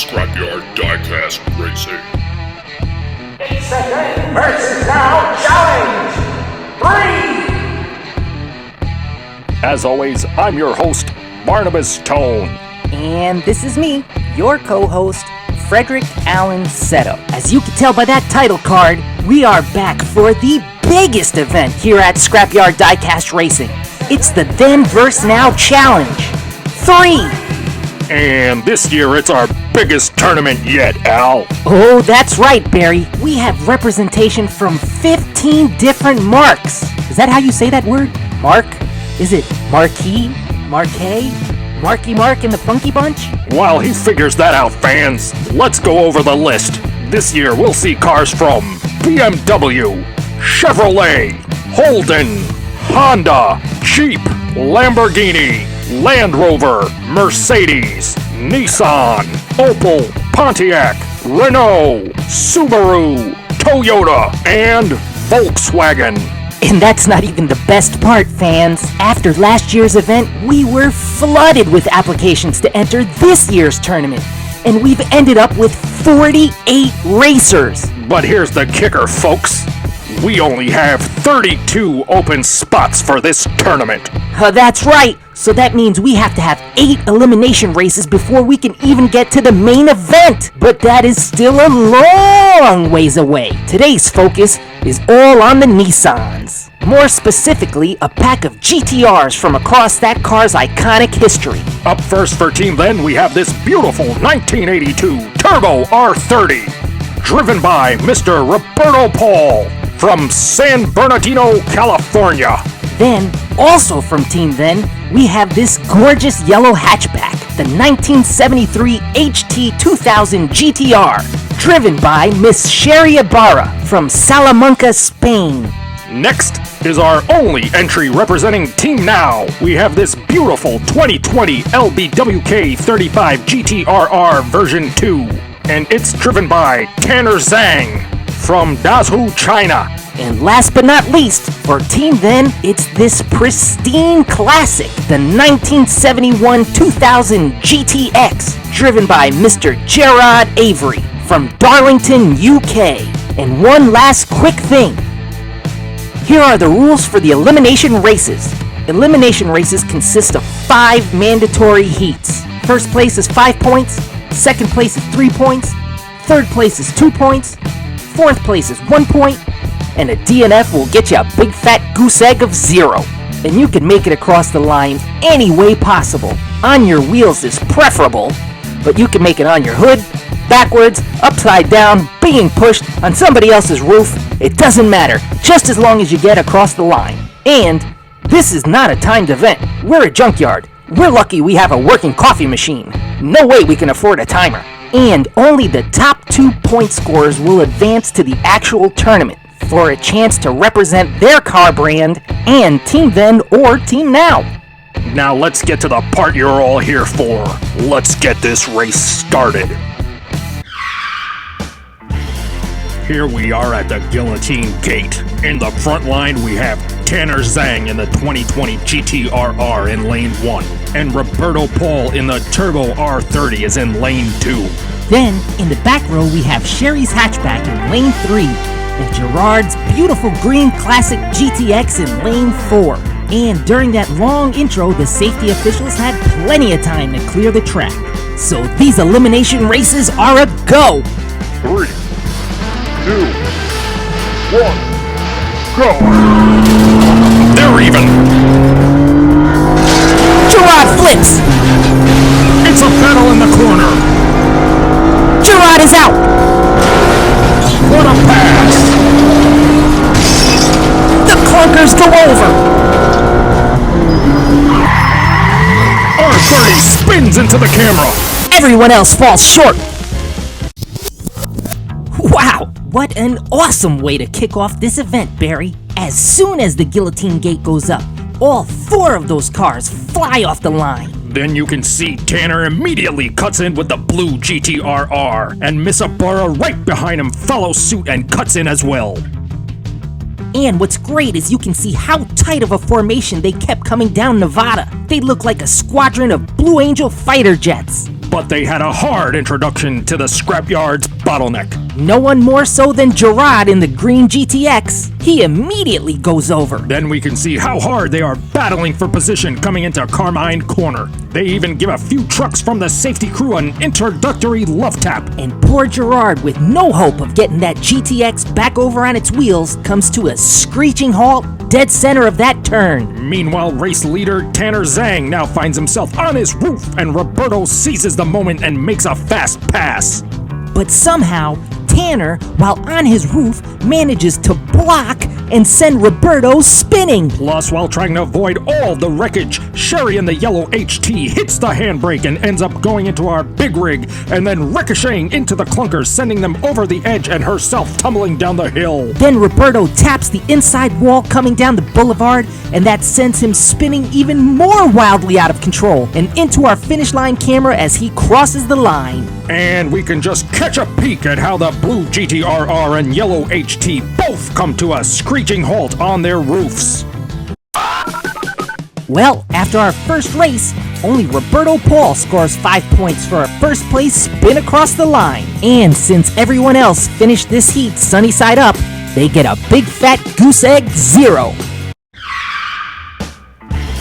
Scrapyard Diecast Racing. It's the Then versus Now Challenge! 3! As always, I'm your host, Barnabas Tone. And this is me, your co-host, Frederick Allen Seto. As you can tell by that title card, we are back for the biggest event here at Scrapyard Diecast Racing. It's the Then vs. Now Challenge 3! And this year it's our biggest tournament yet, Al. Oh, that's right, Barry. We have representation from 15 different marks. Is that how you say that word? Mark? Is it Marquis? Marquet? Marky Mark and the Funky Bunch? While he figures that out, fans, let's go over the list. This year we'll see cars from BMW, Chevrolet, Holden, Honda, Jeep, Lamborghini, Land Rover, Mercedes, Nissan, Opel, Pontiac, Renault, Subaru, Toyota, and Volkswagen. And that's not even the best part, fans. After last year's event, we were flooded with applications to enter this year's tournament. And we've ended up with 48 racers. But here's the kicker, folks. We only have 32 open spots for this tournament. That's right. So that means we have to have 8 elimination races before we can even get to the main event. But that is still a long ways away. Today's focus is all on the Nissans. More specifically, a pack of GTRs from across that car's iconic history. Up first for Team Then, we have this beautiful 1982 Turbo R30, driven by Mr. Roberto Paul from San Bernardino, California. Then, also from Team Then, we have this gorgeous yellow hatchback, the 1973 HT 2000 GTR, driven by Miss Sherry Ibarra from Salamanca, Spain. Next is our only entry representing Team Now. We have this beautiful 2020 LBWK 35 GTRR version 2, and it's driven by Tanner Zhang from Dazhou, China. And last but not least, for Team Then, it's this pristine classic, the 1971-2000 GTX, driven by Mr. Gerard Avery from Darlington, UK. And one last quick thing. Here are the rules for the elimination races. Elimination races consist of 5 mandatory heats. First place is 5 points, second place is 3 points, third place is 2 points, fourth place is 1 point, and a DNF will get you a big fat goose egg of 0. And you can make it across the line any way possible. On your wheels is preferable, but you can make it on your hood, backwards, upside down, being pushed, on somebody else's roof. It doesn't matter, just as long as you get across the line. And this is not a timed event. We're a junkyard. We're lucky we have a working coffee machine. No way we can afford a timer. And only the top 2 point scorers will advance to the actual tournament for a chance to represent their car brand and Team Then or Team Now. Now let's get to the part you're all here for. Let's get this race started. Here we are at the Guillotine Gate. In the front line we have Tanner Zhang in the 2020 GTRR in lane 1, and Roberto Paul in the Turbo R30 is in lane 2. Then, in the back row we have Sherry's hatchback in lane 3, and Gerard's beautiful green classic GTX in lane 4. And during that long intro, the safety officials had plenty of time to clear the track. So these elimination races are a go! 3, 2, 1, go! They're even! Gerard flips! It's a battle in the corner! Gerard is out! What a pass! The clunkers go over! R30 spins into the camera! Everyone else falls short! Wow! What an awesome way to kick off this event, Barry. As soon as the Guillotine Gate goes up, all 4 of those cars fly off the line. Then you can see Tanner immediately cuts in with the blue GTRR, and Miss Ibarra right behind him follows suit and cuts in as well. And what's great is you can see how tight of a formation they kept coming down Nevada. They look like a squadron of Blue Angel fighter jets. but they had a hard introduction to the Scrapyard's bottleneck. No one more so than Gerard in the green GTX. He immediately goes over. Then we can see how hard they are battling for position coming into Carmine Corner. They even give a few trucks from the safety crew an introductory love tap. And poor Gerard, with no hope of getting that GTX back over on its wheels, comes to a screeching halt dead center of that turn. Meanwhile, race leader Tanner Zhang now finds himself on his roof, and Roberto seizes the moment and makes a fast pass. But somehow, Tanner, while on his roof, manages to block and send Roberto spinning. Plus, while trying to avoid all the wreckage, Sherry in the yellow HT hits the handbrake and ends up going into our big rig and then ricocheting into the clunkers, sending them over the edge and herself tumbling down the hill. Then Roberto taps the inside wall coming down the boulevard, and that sends him spinning even more wildly out of control and into our finish line camera as he crosses the line. And we can just catch a peek at how the blue GTRR and yellow HT both come to a screeching halt on their roofs. Well, after our first race, only Roberto Paul scores 5 points for a first place spin across the line. And since everyone else finished this heat sunny side up, they get a big fat goose egg 0.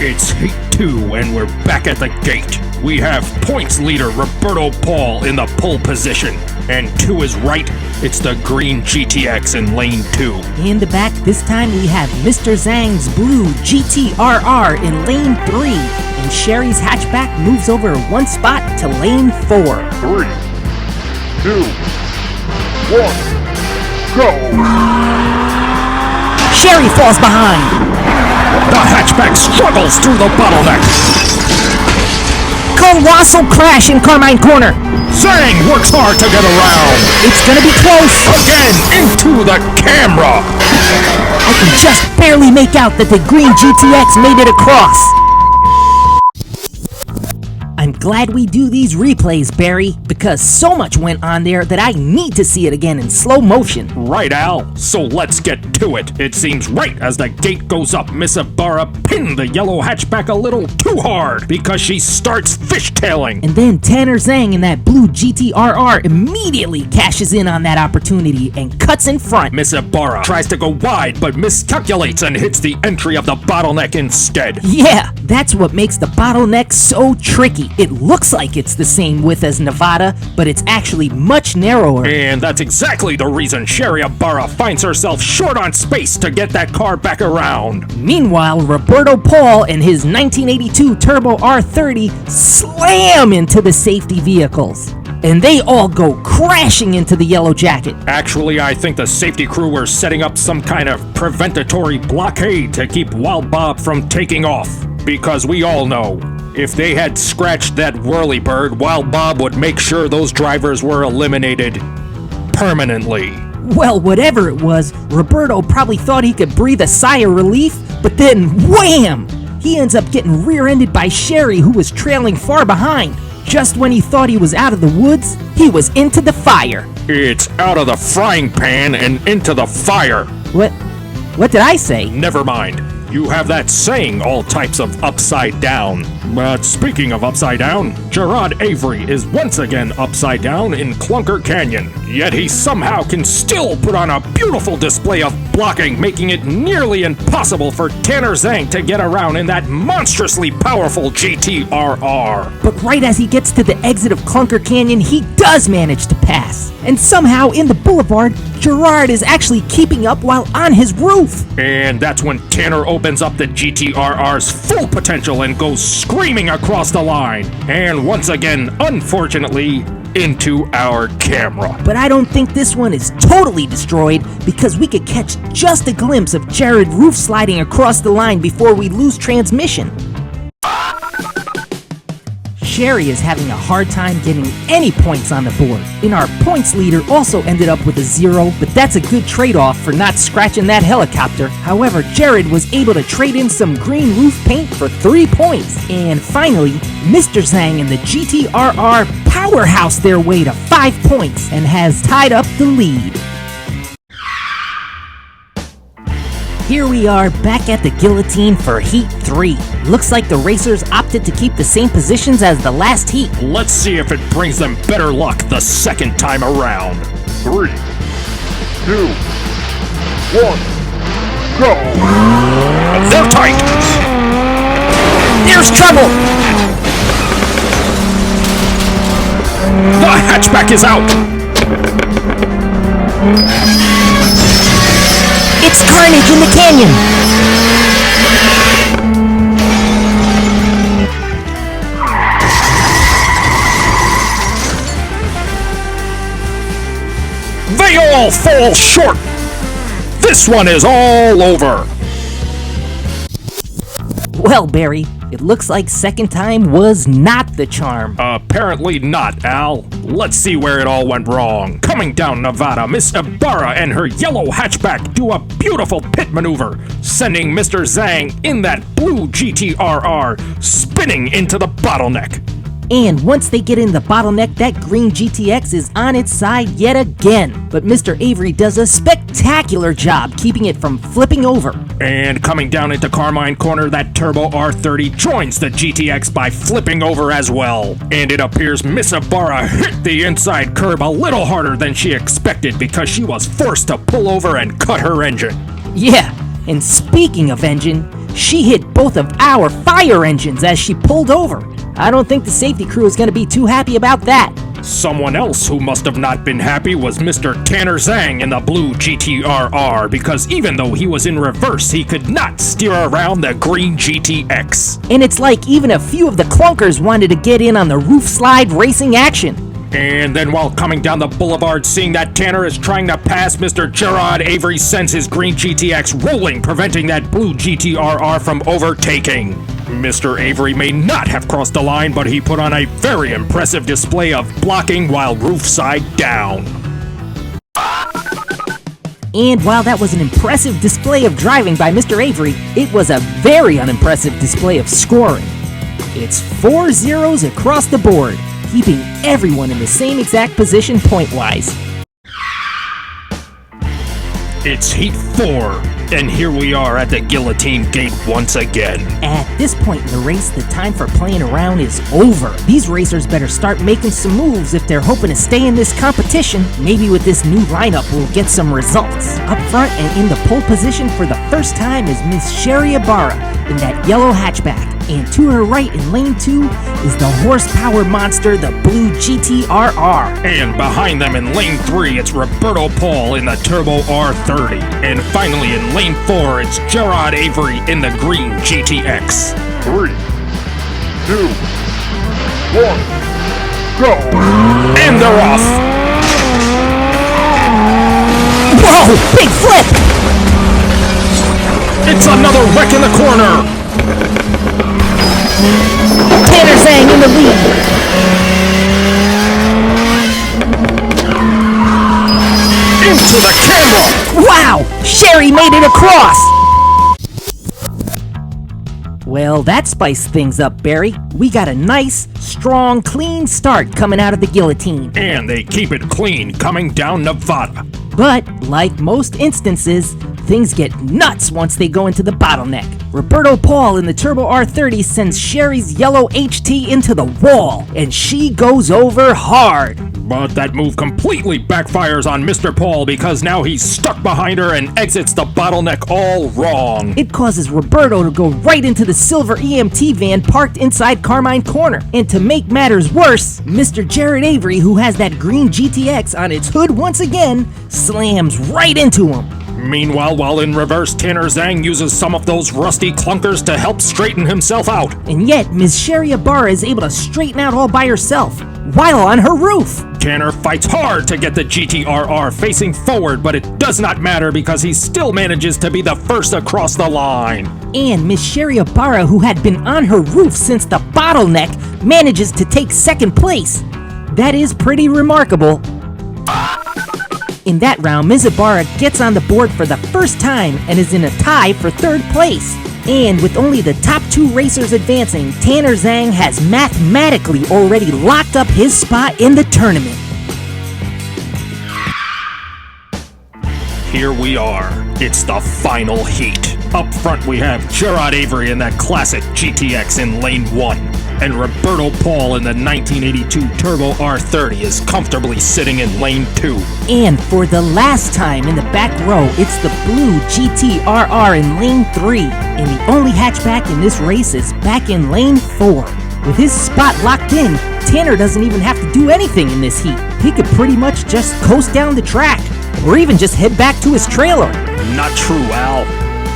It's Heat 2 and we're back at the gate. We have points leader Roberto Paul in the pole position. And to his right, it's the green GTX in lane 2. In the back, this time we have Mr. Zhang's blue GTRR in lane 3. And Sherry's hatchback moves over 1 spot to lane 4. 3, 2, 1, go! Sherry falls behind. The hatchback struggles through the bottleneck. Colossal crash in Carmine Corner. Zhang works hard to get around. It's gonna be close. Again, into the camera. I can just barely make out that the green GTX made it across. I'm glad we do these replays, Barry, because so much went on there that I need to see it again in slow motion. Right, Al. So let's get to it. It seems right as the gate goes up, Miss Ibarra pinned the yellow hatchback a little too hard because she starts fishtailing. And then Tanner Zhang in that blue GTRR immediately cashes in on that opportunity and cuts in front. Miss Ibarra tries to go wide but miscalculates and hits the entry of the bottleneck instead. Yeah, that's what makes the bottleneck so tricky. It looks like it's the same width as Nevada, but it's actually much narrower. And that's exactly the reason Sherry Ibarra finds herself short on space to get that car back around. Meanwhile, Roberto Paul and his 1982 Turbo R30 slam into the safety vehicles. And they all go crashing into the yellow jacket. Actually, I think the safety crew were setting up some kind of preventatory blockade to keep Wild Bob from taking off. Because we all know, if they had scratched that whirlybird, Wild Bob would make sure those drivers were eliminated permanently. Well, whatever it was, Roberto probably thought he could breathe a sigh of relief, but then wham! He ends up getting rear-ended by Sherry, who was trailing far behind. Just when he thought he was out of the woods, he was into the fire. It's out of the frying pan and into the fire. What did I say? Never mind. You have that saying, all types of upside down. But speaking of upside down, Gerard Avery is once again upside down in Clunker Canyon. Yet he somehow can still put on a beautiful display of blocking, making it nearly impossible for Tanner Zhang to get around in that monstrously powerful GTRR. But right as he gets to the exit of Clunker Canyon, he does manage to pass. And somehow in the boulevard, Gerard is actually keeping up while on his roof. And that's when Tanner opens up the GTRR's full potential and goes screaming across the line. And once again, unfortunately, into our camera. But I don't think this one is totally destroyed because we could catch just a glimpse of Jared roof sliding across the line before we lose transmission. Sherry is having a hard time getting any points on the board. And our points leader also ended up with a 0, but that's a good trade-off for not scratching that helicopter. However, Jared was able to trade in some green roof paint for 3 points. And finally, Mr. Zhang and the GTRR powerhouse their way to 5 points and has tied up the lead. here we are back at the guillotine for Heat 3. Looks like the racers opted to keep the same positions as the last heat. Let's see if it brings them better luck the second time around. 3, 2, 1, go! They're tight! There's trouble! The hatchback is out! It's carnage in the canyon! They all fall short! This one is all over! Well, Barry, it looks like second time was not the charm. Apparently not, Al. Let's see where it all went wrong. Coming down Nevada, Miss Ibarra and her yellow hatchback do a beautiful pit maneuver, sending Mr. Zhang in that blue GTRR spinning into the bottleneck. And once they get in the bottleneck, that green GTX is on its side yet again. But Mr. Avery does a spectacular job keeping it from flipping over. And coming down into Carmine Corner, that Turbo R30 joins the GTX by flipping over as well. And it appears Miss Ibarra hit the inside curb a little harder than she expected because she was forced to pull over and cut her engine. Yeah, and speaking of engine, she hit both of our fire engines as she pulled over. I don't think the safety crew is going to be too happy about that. Someone else who must have not been happy was Mr. Tanner Zhang in the blue GTRR, because even though he was in reverse, he could not steer around the green GTX. And it's like even a few of the clunkers wanted to get in on the roof slide racing action. And then while coming down the boulevard, seeing that Tanner is trying to pass Mr. Gerard Avery, sends his green GTX rolling, preventing that blue GTRR from overtaking. Mr. Avery may not have crossed the line, but he put on a very impressive display of blocking while roof side down. And while that was an impressive display of driving by Mr. Avery, it was a very unimpressive display of scoring. It's 4 zeros across the board, keeping everyone in the same exact position point-wise. It's Heat 4, and here we are at the guillotine gate once again. At this point in the race, the time for playing around is over. These racers better start making some moves if they're hoping to stay in this competition. Maybe with this new lineup, we'll get some results. Up front and in the pole position for the first time is Miss Sherry Ibarra in that yellow hatchback. And to her right in lane 2 is the horsepower monster, the blue GTRR. And behind them in lane 3, it's Roberto Paul in the Turbo R30. And finally in lane 4, it's Gerard Avery in the green GTX. 3, 2, 1, go! And they're off! Whoa, big flip! It's another wreck in the corner! Tanner Zhang in the lead. Into the camera! Wow! Sherry made it across! Well, that spiced things up, Barry. We got a nice, strong, clean start coming out of the guillotine. And they keep it clean coming down Nevada. But, like most instances, things get nuts once they go into the bottleneck. Roberto Paul in the Turbo R30 sends Sherry's yellow HT into the wall, and she goes over hard. But that move completely backfires on Mr. Paul because now he's stuck behind her and exits the bottleneck all wrong. It causes Roberto to go right into the silver EMT van parked inside Carmine Corner. And to make matters worse, Mr. Jared Avery, who has that green GTX on its hood once again, slams right into him. Meanwhile, while in reverse, Tanner Zhang uses some of those rusty clunkers to help straighten himself out. And yet, Ms. Sherry Ibarra is able to straighten out all by herself, while on her roof. Tanner fights hard to get the GTRR facing forward, but it does not matter because he still manages to be the first across the line. And Ms. Sherry Ibarra, who had been on her roof since the bottleneck, manages to take second place. That is pretty remarkable. In that round, Ms. Ibarra gets on the board for the first time and is in a tie for third place. And with only the top 2 racers advancing, Tanner Zhang has mathematically already locked up his spot in the tournament. here we are. It's the final heat. Up front we have Gerard Avery in that classic GTX in lane 1, and Roberto Paul in the 1982 Turbo R30 is comfortably sitting in lane 2. And for the last time in the back row, it's the blue GTRR in lane 3, and the only hatchback in this race is back in lane 4. With his spot locked in, Tanner doesn't even have to do anything in this heat. He could pretty much just coast down the track, or even just head back to his trailer. Not true, Al.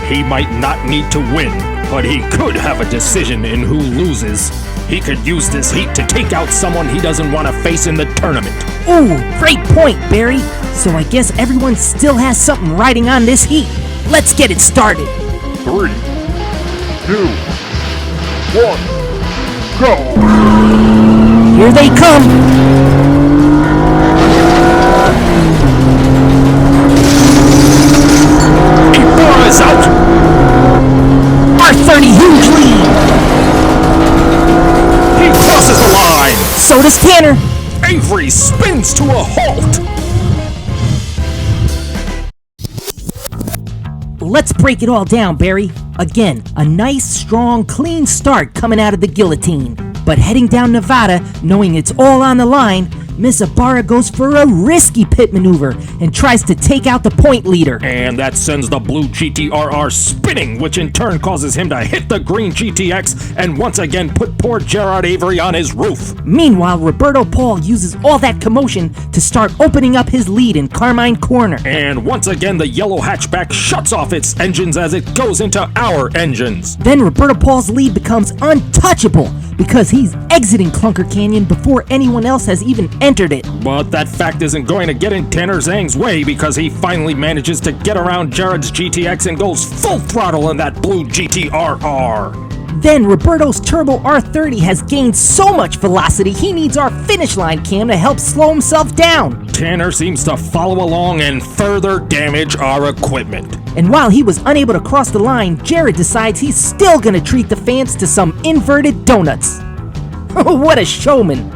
He might not need to win, but he could have a decision in who loses. He could use this heat to take out someone he doesn't want to face in the tournament. Ooh, great point, Barry. So I guess everyone still has something riding on this heat. Let's get it started. 3, 2, 1, go! Here they come. Ibarra is out! R30 huge lead. He crosses the line! So does Tanner. Avery spins to a halt! Let's break it all down, Barry. Again, a nice, strong, clean start coming out of the guillotine. But heading down Nevada, knowing it's all on the line, Miss Ibarra goes for a risky pit maneuver and tries to take out the point leader. And that sends the blue GTRR spinning, which in turn causes him to hit the green GTX and once again put poor Gerard Avery on his roof. Meanwhile, Roberto Paul uses all that commotion to start opening up his lead in Carmine Corner. And once again, the yellow hatchback shuts off its engines as it goes into our engines. Then Roberto Paul's lead becomes untouchable because he's exiting Clunker Canyon before anyone else has even entered it. But that fact isn't going to get in Tanner Zhang's way because he finally manages to get around Jared's GTX and goes full throttle in that blue GTRR. Then Roberto's Turbo R30 has gained so much velocity he needs our finish line cam to help slow himself down. Tanner seems to follow along and further damage our equipment. And while he was unable to cross the line, Jared decides he's still gonna treat the fans to some inverted donuts. What a showman.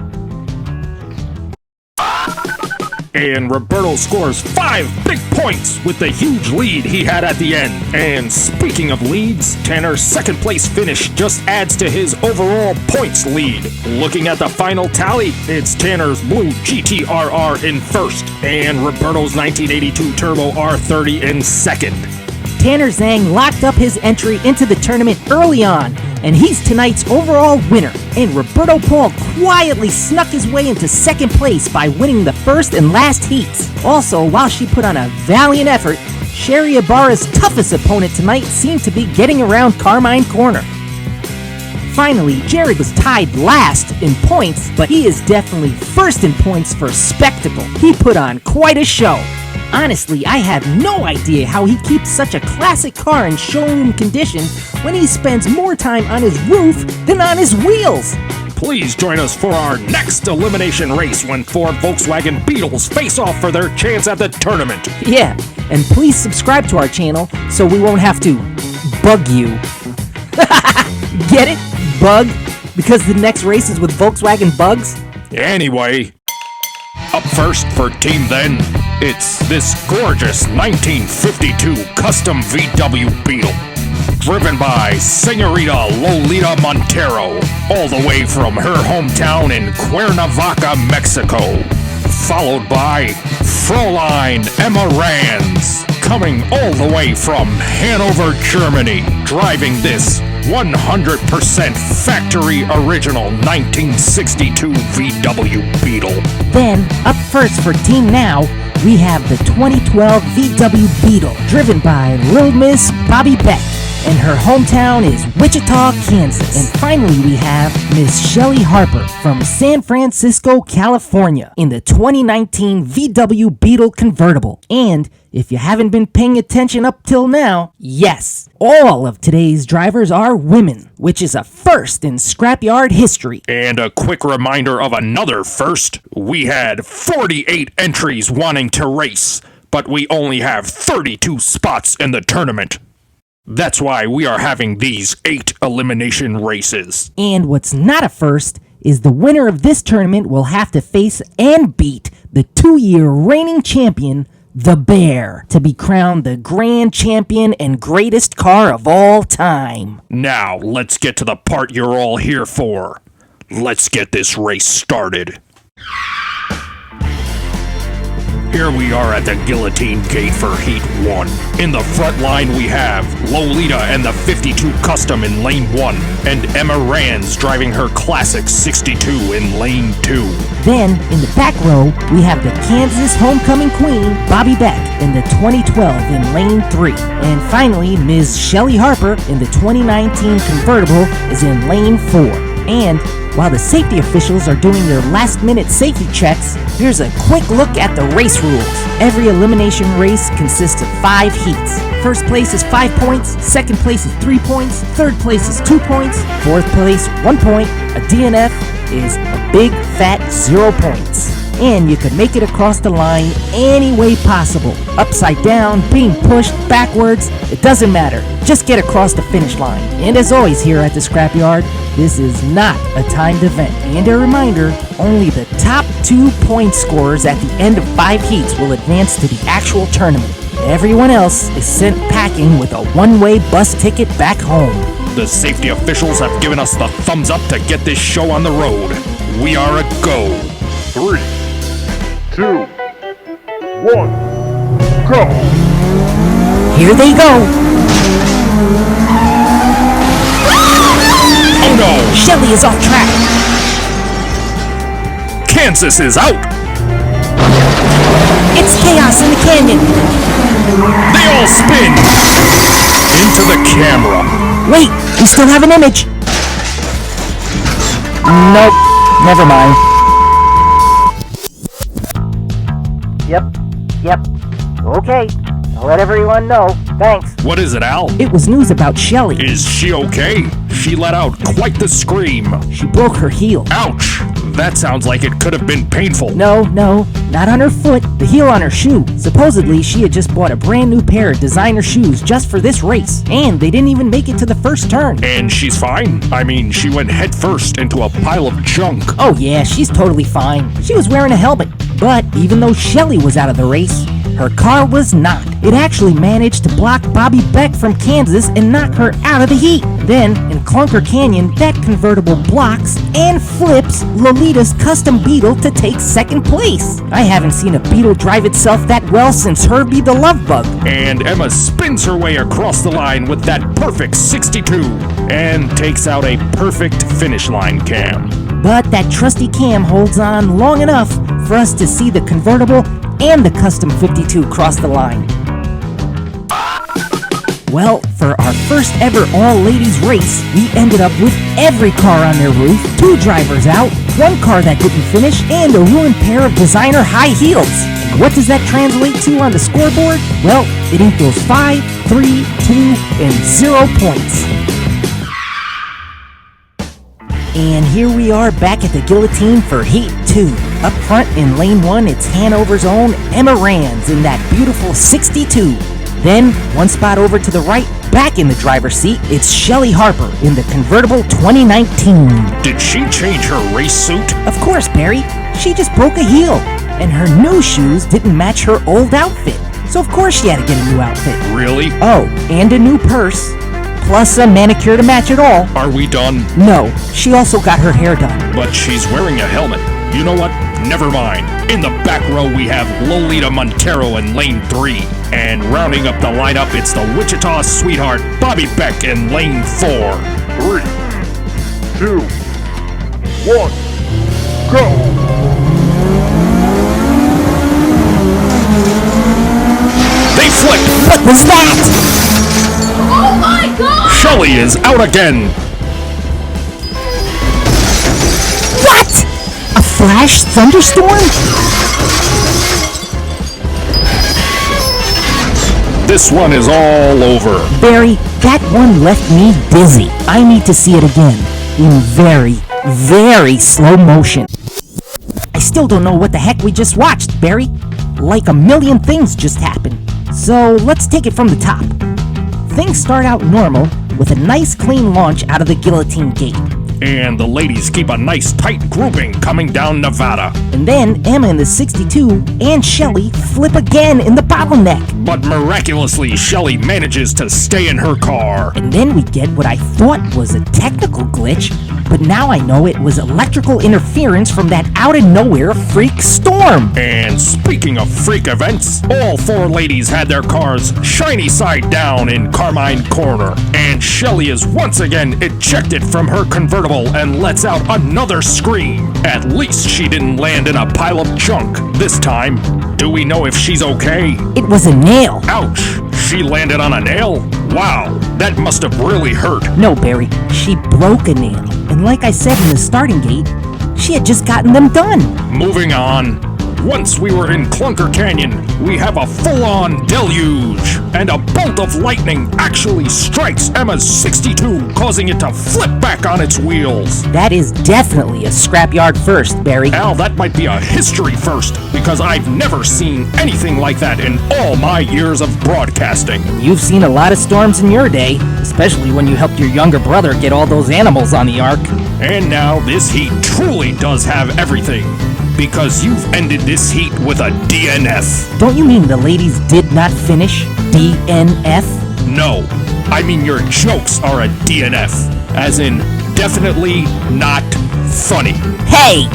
And Roberto scores 5 big points with the huge lead he had at the end. And speaking of leads, Tanner's second place finish just adds to his overall points lead. Looking at the final tally, it's Tanner's blue GTRR in first, and Roberto's 1982 Turbo R30 in second. Tanner Zhang locked up his entry into the tournament early on, and he's tonight's overall winner. And Roberto Paul quietly snuck his way into second place by winning the first and last heats. Also, while she put on a valiant effort, Sherry Ibarra's toughest opponent tonight seemed to be getting around Carmine Corner. Finally, Jared was tied last in points, but he is definitely first in points for spectacle. He put on quite a show. Honestly, I have no idea how he keeps such a classic car in showroom condition when he spends more time on his roof than on his wheels. Please join us for our next elimination race when 4 Volkswagen Beetles face off for their chance at the tournament. Yeah, and please subscribe to our channel so we won't have to bug you. Get it? Bug? Because the next race is with Volkswagen Bugs? Anyway, up first for Team Then, it's this gorgeous 1952 custom VW Beetle, driven by Senorita Lolita Montero, all the way from her hometown in Cuernavaca, Mexico, followed by Fräulein Emma Rands, coming all the way from Hanover, Germany, driving this 100% factory original 1962 VW Beetle. Then, up first for Team Now, we have the 2012 VW Beetle, driven by Little Miss Bobby Beck, and her hometown is Wichita, Kansas. And finally, we have Miss Shelley Harper from San Francisco, California, in the 2019 VW Beetle convertible. And if you haven't been paying attention up till now, yes, all of today's drivers are women, which is a first in Scrapyard history. And a quick reminder of another first. We had 48 entries wanting to race, but we only have 32 spots in the tournament. That's why we are having these 8 elimination races. And what's not a first is the winner of this tournament will have to face and beat the 2-year reigning champion, the Bear, to be crowned the grand champion and greatest car of all time. Now, let's get to the part you're all here for. Let's get this race started. Here we are at the Guillotine Gate for Heat 1. In the front line we have Lolita and the 52 Custom in Lane 1, and Emma Rands driving her classic 62 in Lane 2. Then, in the back row, we have the Kansas homecoming queen, Bobby Beck, in the 2012 in Lane 3. And finally, Ms. Shelley Harper in the 2019 convertible is in Lane 4. And while the safety officials are doing their last-minute safety checks, here's a quick look at the race rules. Every elimination race consists of 5 heats. First place is 5 points, second place is 3 points, third place is 2 points, fourth place 1 point, a DNF is a big fat 0 points. And you can make it across the line any way possible. Upside down, being pushed, backwards, it doesn't matter. Just get across the finish line. And as always here at the Scrapyard, this is not a timed event. And a reminder, only the top 2 point scorers at the end of 5 heats will advance to the actual tournament. Everyone else is sent packing with a one-way bus ticket back home. The safety officials have given us the thumbs up to get this show on the road. We are a go. 3, 2, 1, go! Here they go. Oh no! Shelley is off track. Kansas is out! It's chaos in the canyon. They all spin! Into the camera. Wait, we still have an image. Nope, never mind. Yep. Okay, I'll let everyone know. Thanks. What is it, Al? It was news about Shelley. Is she okay? She let out quite the scream. She broke her heel. Ouch! That sounds like it could have been painful. No, not on her foot. The heel on her shoe. Supposedly, she had just bought a brand new pair of designer shoes just for this race. And they didn't even make it to the first turn. And she's fine? I mean, she went headfirst into a pile of junk. Oh yeah, she's totally fine. She was wearing a helmet. But even though Shelley was out of the race, her car was not. It actually managed to block Bobby Beck from Kansas and knock her out of the heat. Then, in Clunker Canyon, that convertible blocks and flips Lolita's custom Beetle to take second place. I haven't seen a Beetle drive itself that well since Herbie the Love Bug. And Emma spins her way across the line with that perfect 62 and takes out a perfect finish line cam. But that trusty cam holds on long enough for us to see the convertible and the custom 52 cross the line. Well, for our first ever all-ladies race, we ended up with every car on their roof, 2 drivers out, 1 car that didn't finish, and a ruined pair of designer high heels. What does that translate to on the scoreboard? Well, it equals 5, 3, 2, and 0 points. And here we are back at the Guillotine for Heat 2. Up front in Lane 1, it's Hanover's own Emma Rands in that beautiful 62. Then, 1 spot over to the right, back in the driver's seat, it's Shelley Harper in the convertible 2019. Did she change her race suit? Of course, Barry. She just broke a heel. And her new shoes didn't match her old outfit. So of course she had to get a new outfit. Really? Oh, and a new purse. Plus a manicure to match it all. Are we done? No, she also got her hair done. But she's wearing a helmet. You know what? Never mind. In the back row we have Lolita Montero in Lane 3. And rounding up the lineup, it's the Wichita sweetheart Bobby Beck in Lane 4. 3, 2, 1, go! They flipped! What was that? Oh my god! Shelley is out again! What? A flash thunderstorm? This one is all over. Barry, that one left me dizzy. I need to see it again. In very, very slow motion. I still don't know what the heck we just watched, Barry. Like a million things just happened. So let's take it from the top. Things start out normal with a nice clean launch out of the Guillotine Gate. And the ladies keep a nice tight grouping coming down Nevada. And then Emma in the 62 and Shelly flip again in the bottleneck. But miraculously, Shelly manages to stay in her car. And then we get what I thought was a technical glitch, but now I know it was electrical interference from that out-of-nowhere freak storm. And speaking of freak events, all four ladies had their cars shiny side down in Carmine Corner. And Shelly is once again ejected from her convertible and lets out another scream. At least she didn't land in a pile of junk this time. Do we know if she's okay? It was a nail. Ouch! She landed on a nail? Wow, that must have really hurt. No, Barry, she broke a nail. And like I said in the starting gate, she had just gotten them done. Moving on. Once we were in Clunker Canyon, we have a full-on deluge, and a bolt of lightning actually strikes Emma's 62, causing it to flip back on its wheels. That is definitely a scrapyard first, Barry. Al, that might be a history first, because I've never seen anything like that in all my years of broadcasting. You've seen a lot of storms in your day, especially when you helped your younger brother get all those animals on the ark. And now this heat truly does have everything. Because you've ended this heat with a DNF. Don't you mean the ladies did not finish DNF? No, I mean your jokes are a DNF, as in definitely not funny. Hey!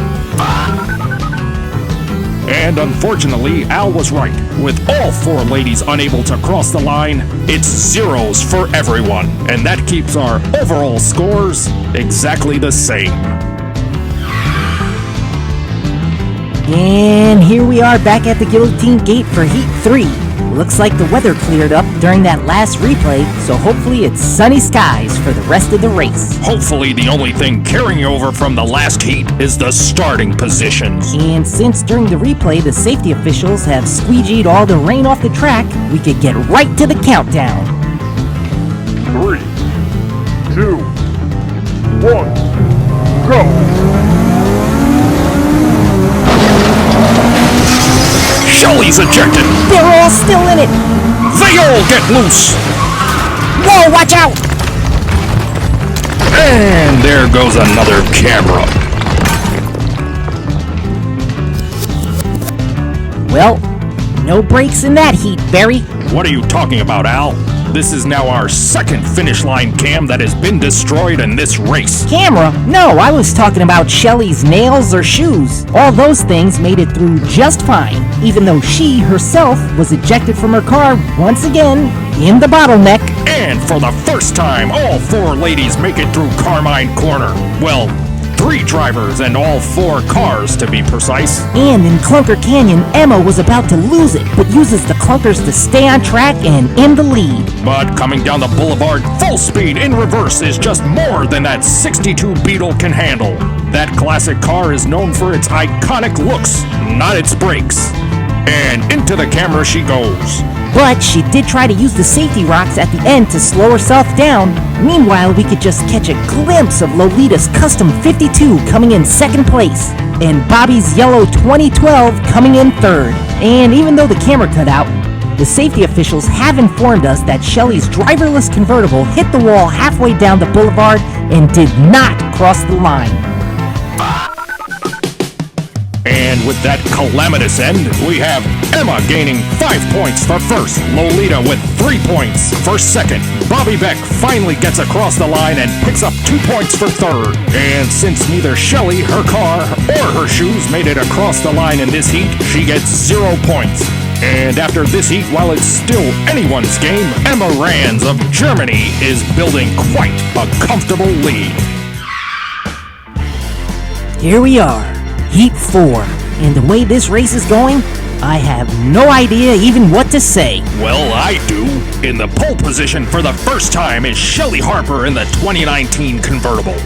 And unfortunately, Al was right. With all four ladies unable to cross the line, it's zeros for everyone. And that keeps our overall scores exactly the same. And here we are back at the Guillotine Gate for Heat 3. Looks like the weather cleared up during that last replay, so hopefully it's sunny skies for the rest of the race. Hopefully the only thing carrying over from the last heat is the starting positions. And since during the replay the safety officials have squeegeed all the rain off the track, we could get right to the countdown. 3, 2, 1, go! Shelly's ejected! They're all still in it! They all get loose! Whoa, watch out! And there goes another camera. Well, no breaks in that heat, Barry. What are you talking about, Al? This is now our second finish line cam that has been destroyed in this race. Camera? No, I was talking about Shelly's nails or shoes. All those things made it through just fine, even though she herself was ejected from her car once again in the bottleneck. And for the first time, all four ladies make it through Carmine Corner. Well, 3 drivers and all 4 cars to be precise. And in Clunker Canyon, Emma was about to lose it, but uses the clunkers to stay on track and in the lead. But coming down the boulevard full speed in reverse is just more than that 62 Beetle can handle. That classic car is known for its iconic looks, not its brakes. And into the camera she goes. But she did try to use the safety rocks at the end to slow herself down. Meanwhile, we could just catch a glimpse of Lolita's Custom 52 coming in second place, and Bobby's yellow 2012 coming in third. And even though the camera cut out, the safety officials have informed us that Shelly's driverless convertible hit the wall halfway down the boulevard and did not cross the line. And with that calamitous end, we have Emma gaining 5 points for first, Lolita with 3 points for second. Bobby Beck finally gets across the line and picks up 2 points for third. And since neither Shelly, her car, or her shoes made it across the line in this heat, she gets 0 points. And after this heat, while it's still anyone's game, Emma Rands of Germany is building quite a comfortable lead. Here we are. Heat 4, and the way this race is going, I have no idea even what to say. Well, I do. In the pole position for the first time is Shelly Harper in the 2019 convertible.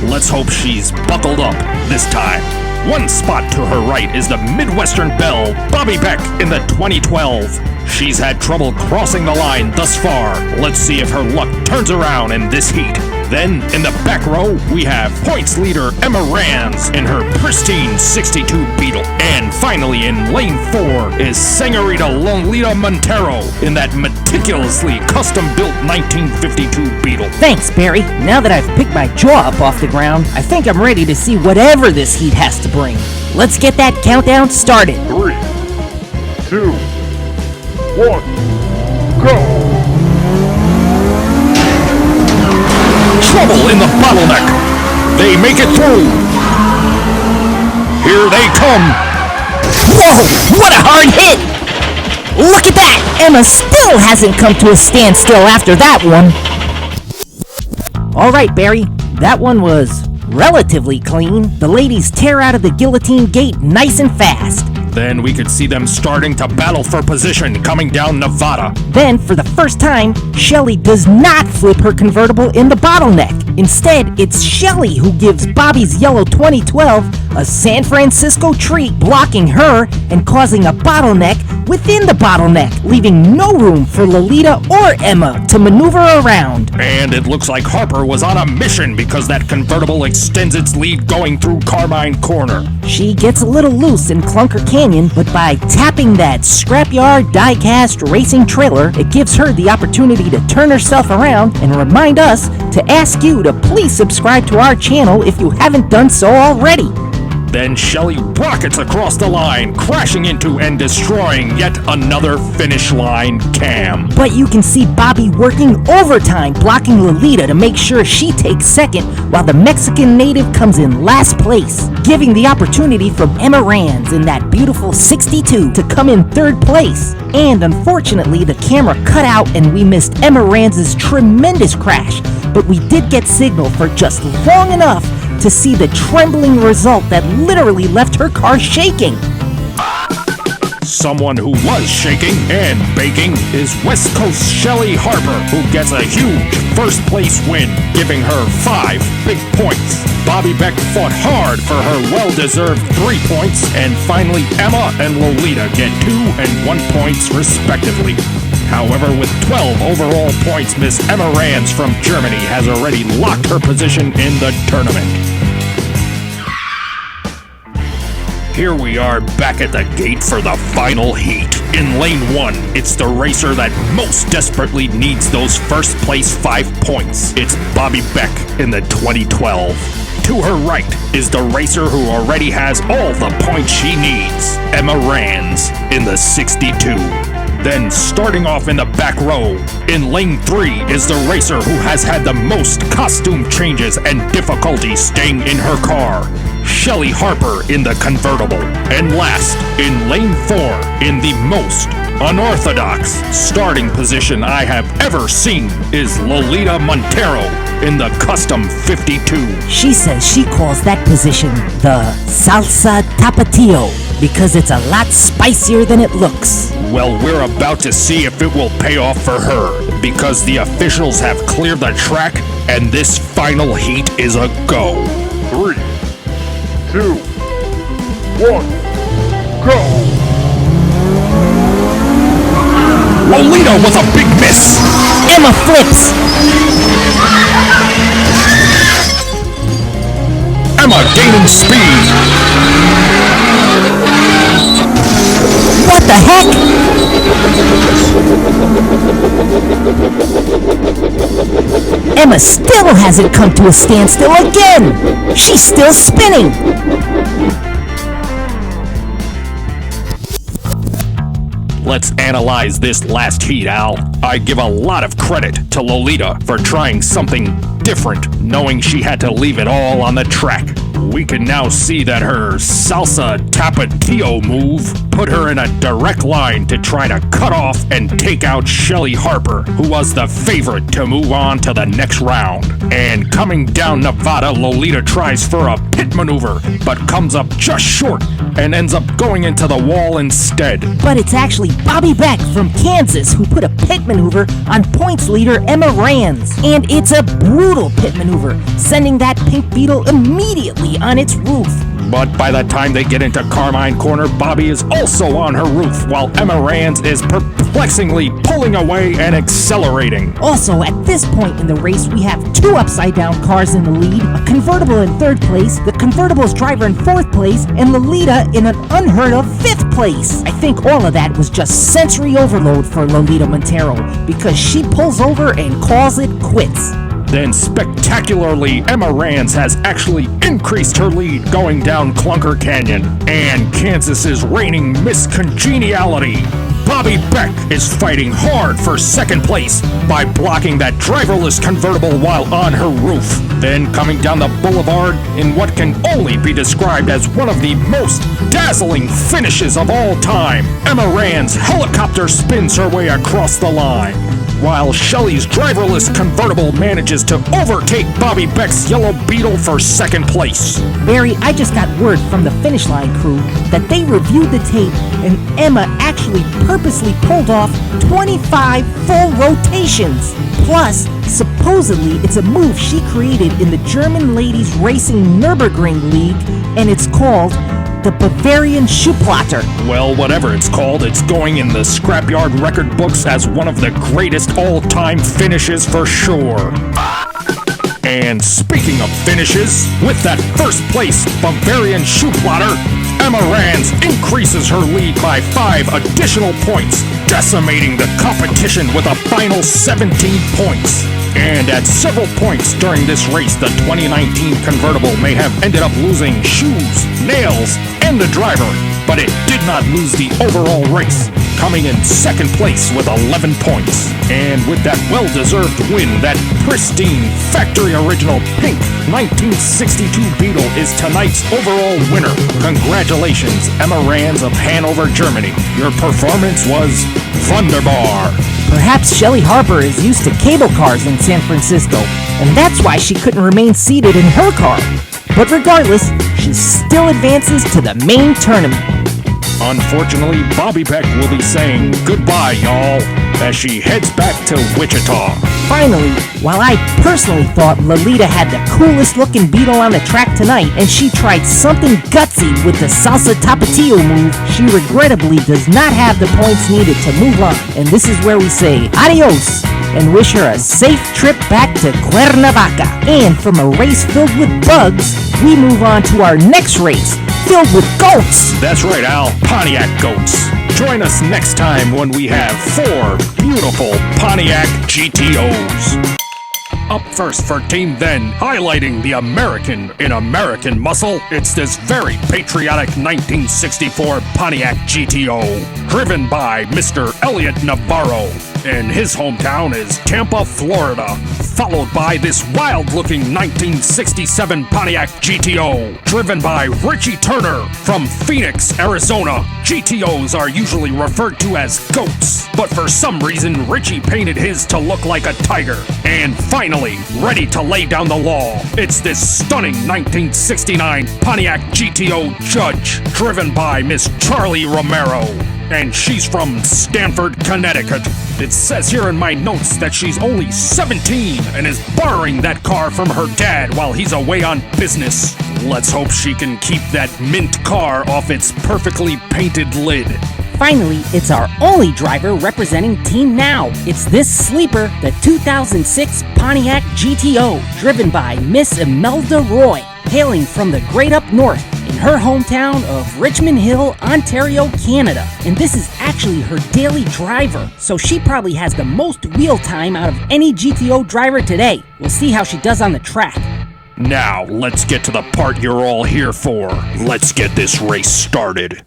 Let's hope she's buckled up this time. 1 spot to her right is the Midwestern Belle, Bobby Beck, in the 2012. She's had trouble crossing the line thus far. Let's see if her luck turns around in this heat. Then, in the back row, we have points leader Emma Rands in her pristine 62 Beetle. And finally, in lane 4 is Senorita Lolita Montero in that meticulously custom-built 1952 Beetle. Thanks, Barry. Now that I've picked my jaw up off the ground, I think I'm ready to see whatever this heat has to bring. Let's get that countdown started. 3, 2, 1, go! Trouble in the bottleneck. They make it through. Here they come. Whoa! What a hard hit! Look at that! Emma still hasn't come to a standstill after that one. Alright, Barry. That one was relatively clean. The ladies tear out of the guillotine gate nice and fast. Then we could see them starting to battle for position coming down Nevada. Then, for the first time, Shelly does not flip her convertible in the bottleneck. Instead, it's Shelly who gives Bobby's yellow 2012 a San Francisco treat, blocking her and causing a bottleneck within the bottleneck, leaving no room for Lolita or Emma to maneuver around. And it looks like Harper was on a mission because that convertible extends its lead going through Carmine Corner. She gets a little loose in Clunker Canyon, but by tapping that Scrapyard Diecast racing trailer, it gives her the opportunity to turn herself around and remind us to ask you to please subscribe to our channel if you haven't done so already. Then Shelly rockets across the line, crashing into and destroying yet another finish line cam. But you can see Bobby working overtime, blocking Lolita to make sure she takes second, while the Mexican native comes in last place, giving the opportunity for Emma Rands in that beautiful 62 to come in third place. And unfortunately, the camera cut out and we missed Emma Rands' tremendous crash, but we did get signal for just long enough to see the trembling result that literally left her car shaking. Someone who was shaking and baking is West Coast Shelly Harper, who gets a huge first place win, giving her 5 big points. Bobby Beck fought hard for her well-deserved 3 points, and finally Emma and Lolita get 2 and 1 points respectively. However, with 12 overall points, Miss Emma Rands from Germany has already locked her position in the tournament. Here we are back at the gate for the final heat. In lane 1, it's the racer that most desperately needs those first place 5 points. It's Bobby Beck in the 2012. To her right is the racer who already has all the points she needs, Emma Rands in the 62. Then, starting off in the back row, in lane 3 is the racer who has had the most costume changes and difficulty staying in her car, Shelly Harper in the convertible. And last, in lane 4, in the most unorthodox starting position I have ever seen, is Lolita Montero in the custom 52. She says she calls that position the Salsa Tapatio because it's a lot spicier than it looks. Well, we're about to see if it will pay off for her, because the officials have cleared the track and this final heat is a go. 3, 2, 1, go! Lolita with a big miss. Emma flips. Emma gaining speed. What the heck? Emma still hasn't come to a standstill again. She's still spinning. Let's analyze this last heat, Al. I give a lot of credit to Lolita for trying something different, knowing she had to leave it all on the track. We can now see that her Salsa Tapatio move put her in a direct line to try to cut off and take out Shelly Harper, who was the favorite to move on to the next round. And coming down Nevada, Lolita tries for a pit maneuver, but comes up just short and ends up going into the wall instead. But it's actually Bobby Beck from Kansas who put a pit maneuver on points leader Emma Rands. And it's a brutal pit maneuver, sending that pink Beetle immediately on its roof. But by the time they get into Carmine Corner, Bobby is also on her roof, while Emma Rands is perplexingly pulling away and accelerating. Also, at this point in the race, we have two upside-down cars in the lead, a convertible in third place, the convertible's driver in fourth place, and Lolita in an unheard-of fifth place. I think all of that was just sensory overload for Lolita Montero, because she pulls over and calls it quits. Then spectacularly, Emma Rands has actually increased her lead going down Clunker Canyon. And Kansas's reigning Miss Congeniality, Bobby Beck, is fighting hard for second place by blocking that driverless convertible while on her roof. Then coming down the boulevard in what can only be described as one of the most dazzling finishes of all time, Emma Rands helicopter spins her way across the line, while Shelley's driverless convertible manages to overtake Bobby Beck's yellow Beetle for second place. Barry, I just got word from the finish line crew that they reviewed the tape and Emma actually purposely pulled off 25 full rotations. Plus, supposedly it's a move she created in the German Ladies Racing Nürburgring League, and it's called the Bavarian Schuhplatter. Well, whatever it's called, it's going in the Scrapyard record books as one of the greatest all-time finishes for sure. And speaking of finishes, with that first place Bavarian Schuhplatter, Emma Rands increases her lead by 5 additional points, decimating the competition with a final 17 points. And at several points during this race, the 2019 convertible may have ended up losing shoes, nails, and the driver, but it did not lose the overall race, coming in second place with 11 points. And with that well-deserved win, that pristine, factory original pink 1962 Beetle is tonight's overall winner. Congratulations, Emma Rands of Hanover, Germany. Your performance was wunderbar. Perhaps Shelley Harper is used to cable cars in San Francisco, and that's why she couldn't remain seated in her car. But regardless, she still advances to the main tournament. Unfortunately, Bobby Beck will be saying goodbye, y'all, as she heads back to Wichita. Finally, while I personally thought Lolita had the coolest looking Beetle on the track tonight, and she tried something gutsy with the Salsa Tapatio move, she regrettably does not have the points needed to move on. And this is where we say adios and wish her a safe trip back to Cuernavaca. And from a race filled with bugs, we move on to our next race, filled with goats. That's right, Al. Pontiac goats. Join us next time when we have 4 beautiful Pontiac GTOs. Up first for Team Then, highlighting the American in American muscle, it's this very patriotic 1964 Pontiac GTO, driven by Mr. Elliot Navarro, and his hometown is Tampa, Florida, followed by this wild-looking 1967 Pontiac GTO, driven by Richie Turner from Phoenix, Arizona. GTOs are usually referred to as goats, but for some reason Richie painted his to look like a tiger. And finally, ready to lay down the law, it's this stunning 1969 Pontiac GTO Judge, driven by Miss Charlie Romero, and she's from Stamford, Connecticut. It says here in my notes that she's only 17 and is borrowing that car from her dad while he's away on business. Let's hope she can keep that mint car off its perfectly painted lid. Finally, it's our only driver representing Team Now. It's this sleeper, the 2006 Pontiac GTO, driven by Miss Imelda Roy, hailing from the great up north in her hometown of Richmond Hill, Ontario, Canada. And this is actually her daily driver, so she probably has the most wheel time out of any GTO driver today. We'll see how she does on the track. Now, let's get to the part you're all here for. Let's get this race started.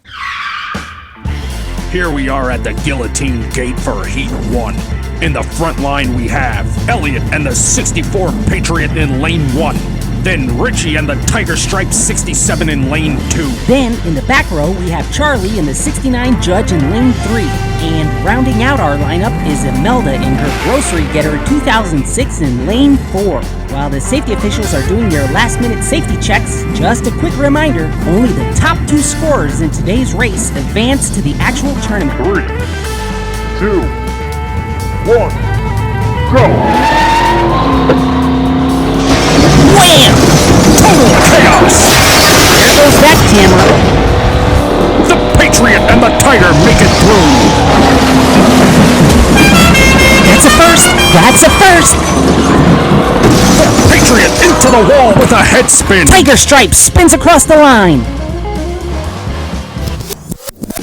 Here we are at the Guillotine Gate for Heat 1. In the front line we have Elliot and the 64 Patriot in Lane 1. Then Richie and the Tiger Stripe 67 in Lane 2. Then, in the back row, we have Charlie and the 69 Judge in Lane 3. And rounding out our lineup is Imelda in her Grocery Getter 2006 in Lane 4. While the safety officials are doing their last-minute safety checks, just a quick reminder, only the top 2 scorers in today's race advance to the actual tournament. 3, 2, 1, go! Wham! Total chaos! There goes that camera. The Patriot and the Tiger make it through. That's a first. That's a first. Patriot into the wall with a head spin. Tiger Stripe spins across the line.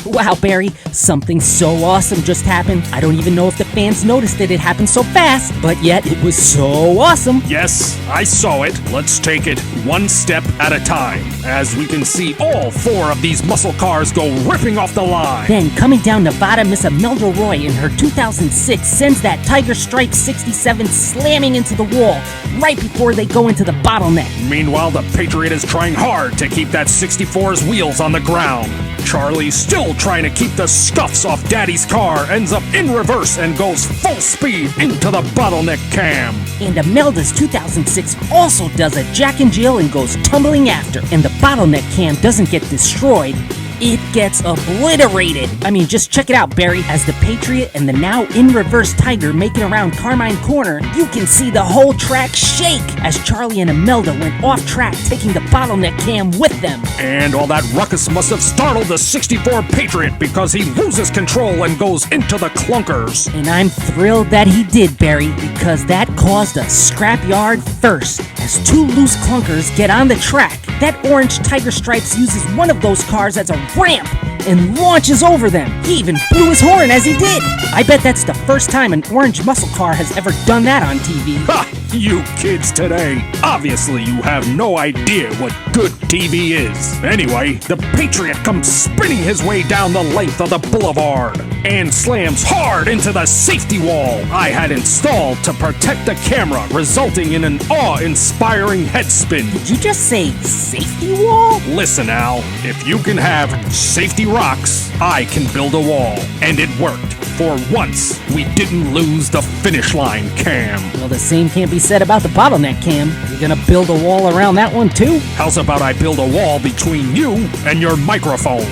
Wow, Barry, something so awesome just happened. I don't even know if the fans noticed that it happened so fast, but yet it was so awesome. Yes, I saw it. Let's take it one step at a time. As we can see, all 4 of these muscle cars go ripping off the line. Then, coming down Nevada, Miss Imelda Roy in her 2006 sends that Tiger Stripe 67 slamming into the wall right before they go into the bottleneck. Meanwhile, the Patriot is trying hard to keep that 64's wheels on the ground. Charlie, still trying to keep the scuffs off Daddy's car, ends up in reverse and goes full speed into the bottleneck cam. And Imelda's 2006 also does a Jack and Jill and goes tumbling after. And the bottleneck cam doesn't get destroyed. It gets obliterated. I mean, just check it out, Barry. As the Patriot and the now in-reverse Tiger make it around Carmine Corner, you can see the whole track shake as Charlie and Imelda went off track, taking the bottleneck cam with them. And all that ruckus must have startled the 64 Patriot because he loses control and goes into the clunkers. And I'm thrilled that he did, Barry, because that caused a scrapyard first. As 2 loose clunkers get on the track, that orange Tiger Stripes uses one of those cars as a ramp and launches over them. He even blew his horn as he did. I bet that's the first time an orange muscle car has ever done that on TV. Ha! You kids today. Obviously, you have no idea what good TV is. Anyway, the Patriot comes spinning his way down the length of the boulevard and slams hard into the safety wall I had installed to protect the camera, resulting in an awe-inspiring head spin. Did you just say safety wall? Listen, Al, if you can have safety rocks, I can build a wall. And it worked. For once, we didn't lose the finish line cam. Well, the same can't be said about the bottleneck cam. You're gonna build a wall around that one too? How's about I build a wall between you and your microphone?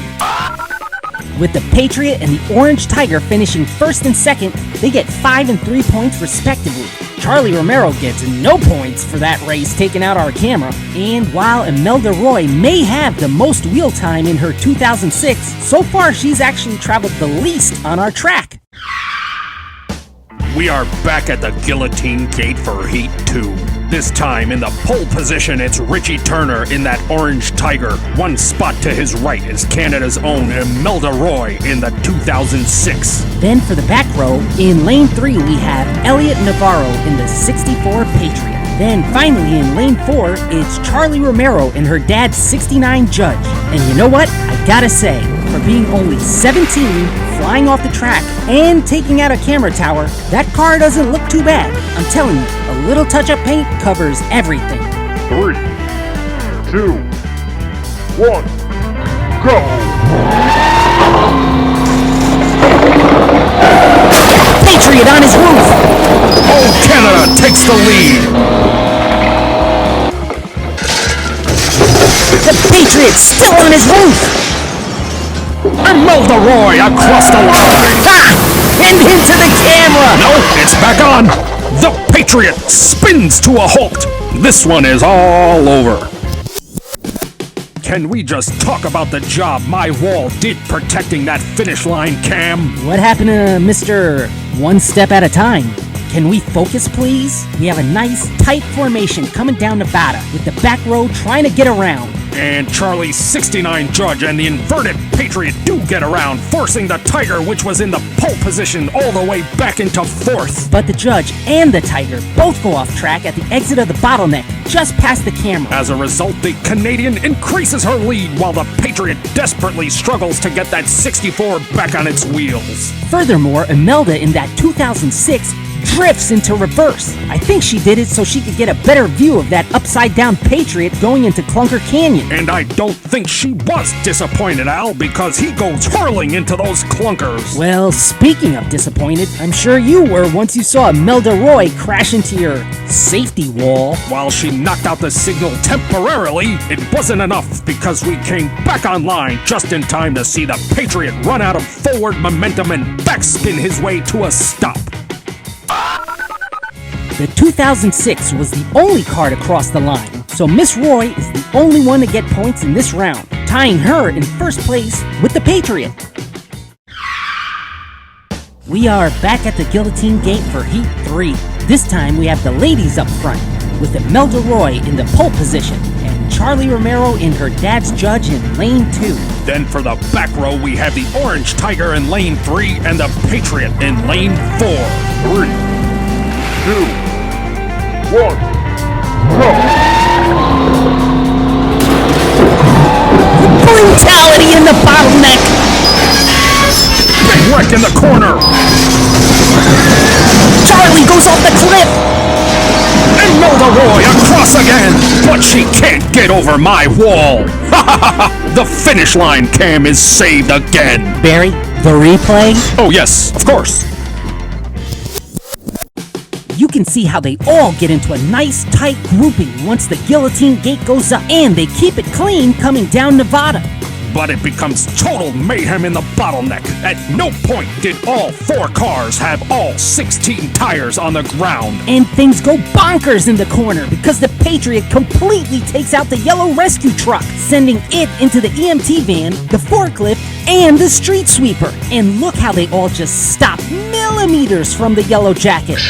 With the Patriot and the Orange Tiger finishing first and second, they get 5 and 3 points respectively. Charlie Romero gets no points for that race, taking out our camera. And while Imelda Roy may have the most wheel time in her 2006, so far she's actually traveled the least on our track. We are back at the Guillotine Gate for Heat 2. This time in the pole position, it's Richie Turner in that orange Tiger. One spot to his right is Canada's own Imelda Roy in the 2006. Then for the back row, in lane 3 we have Elliot Navarro in the 64 Patriot. Then finally in lane 4, it's Charlie Romero in her dad's 69 Judge. And you know what? I gotta say, for being only 17, flying off the track, and taking out a camera tower, that car doesn't look too bad. I'm telling you, a little touch-up paint covers everything. 3, 2, 1, go! Patriot on his roof! Oh, Canada takes the lead! The Patriot's still on his roof! Imelda Roy across the line! Ha! And into the camera! No, it's back on! The Patriot spins to a halt! This one is all over. Can we just talk about the job my wall did protecting that finish line cam? What happened to Mr. One Step at a Time? Can we focus, please? We have a nice, tight formation coming down Nevada with the back row trying to get around. And Charlie's 69 Judge and the inverted Patriot do get around, forcing the Tiger, which was in the pole position, all the way back into 4th. But the Judge and the Tiger both go off track at the exit of the bottleneck, just past the camera. As a result, the Canadian increases her lead while the Patriot desperately struggles to get that 64 back on its wheels. Furthermore, Imelda in that 2006 drifts into reverse. I think she did it so she could get a better view of that upside-down Patriot going into Clunker Canyon. And I don't think she was disappointed, Al, because he goes hurling into those clunkers. Well, speaking of disappointed, I'm sure you were once you saw Imelda Roy crash into your safety wall. While she knocked out the signal temporarily, it wasn't enough because we came back online just in time to see the Patriot run out of forward momentum and backspin his way to a stop. The 2006 was the only car to cross the line, so Miss Roy is the only one to get points in this round. tying her in first place with the Patriot. We are back at the Guillotine Gate for Heat 3. This time we have the ladies up front, with Imelda Roy in the pole position, and Charlie Romero in her dad's judge in lane 2. Then for the back row, we have the Orange Tiger in lane 3 and the Patriot in lane 4. 3, 2, 1, go! Brutality in the bottleneck! Big wreck in the corner! Charlie goes off the cliff! Imelda Roy across again, but she can't get over my wall. The finish line cam is saved again. Barry, the replay? Oh yes, of course. You can see how they all get into a nice tight grouping once the Guillotine Gate goes up, and they keep it clean coming down Nevada. But it becomes total mayhem in the bottleneck. At no point did all 4 cars have all 16 tires on the ground. And things go bonkers in the corner because the Patriot completely takes out the yellow rescue truck, sending it into the EMT van, the forklift, and the street sweeper. And look how they all just stop millimeters from the yellow jacket.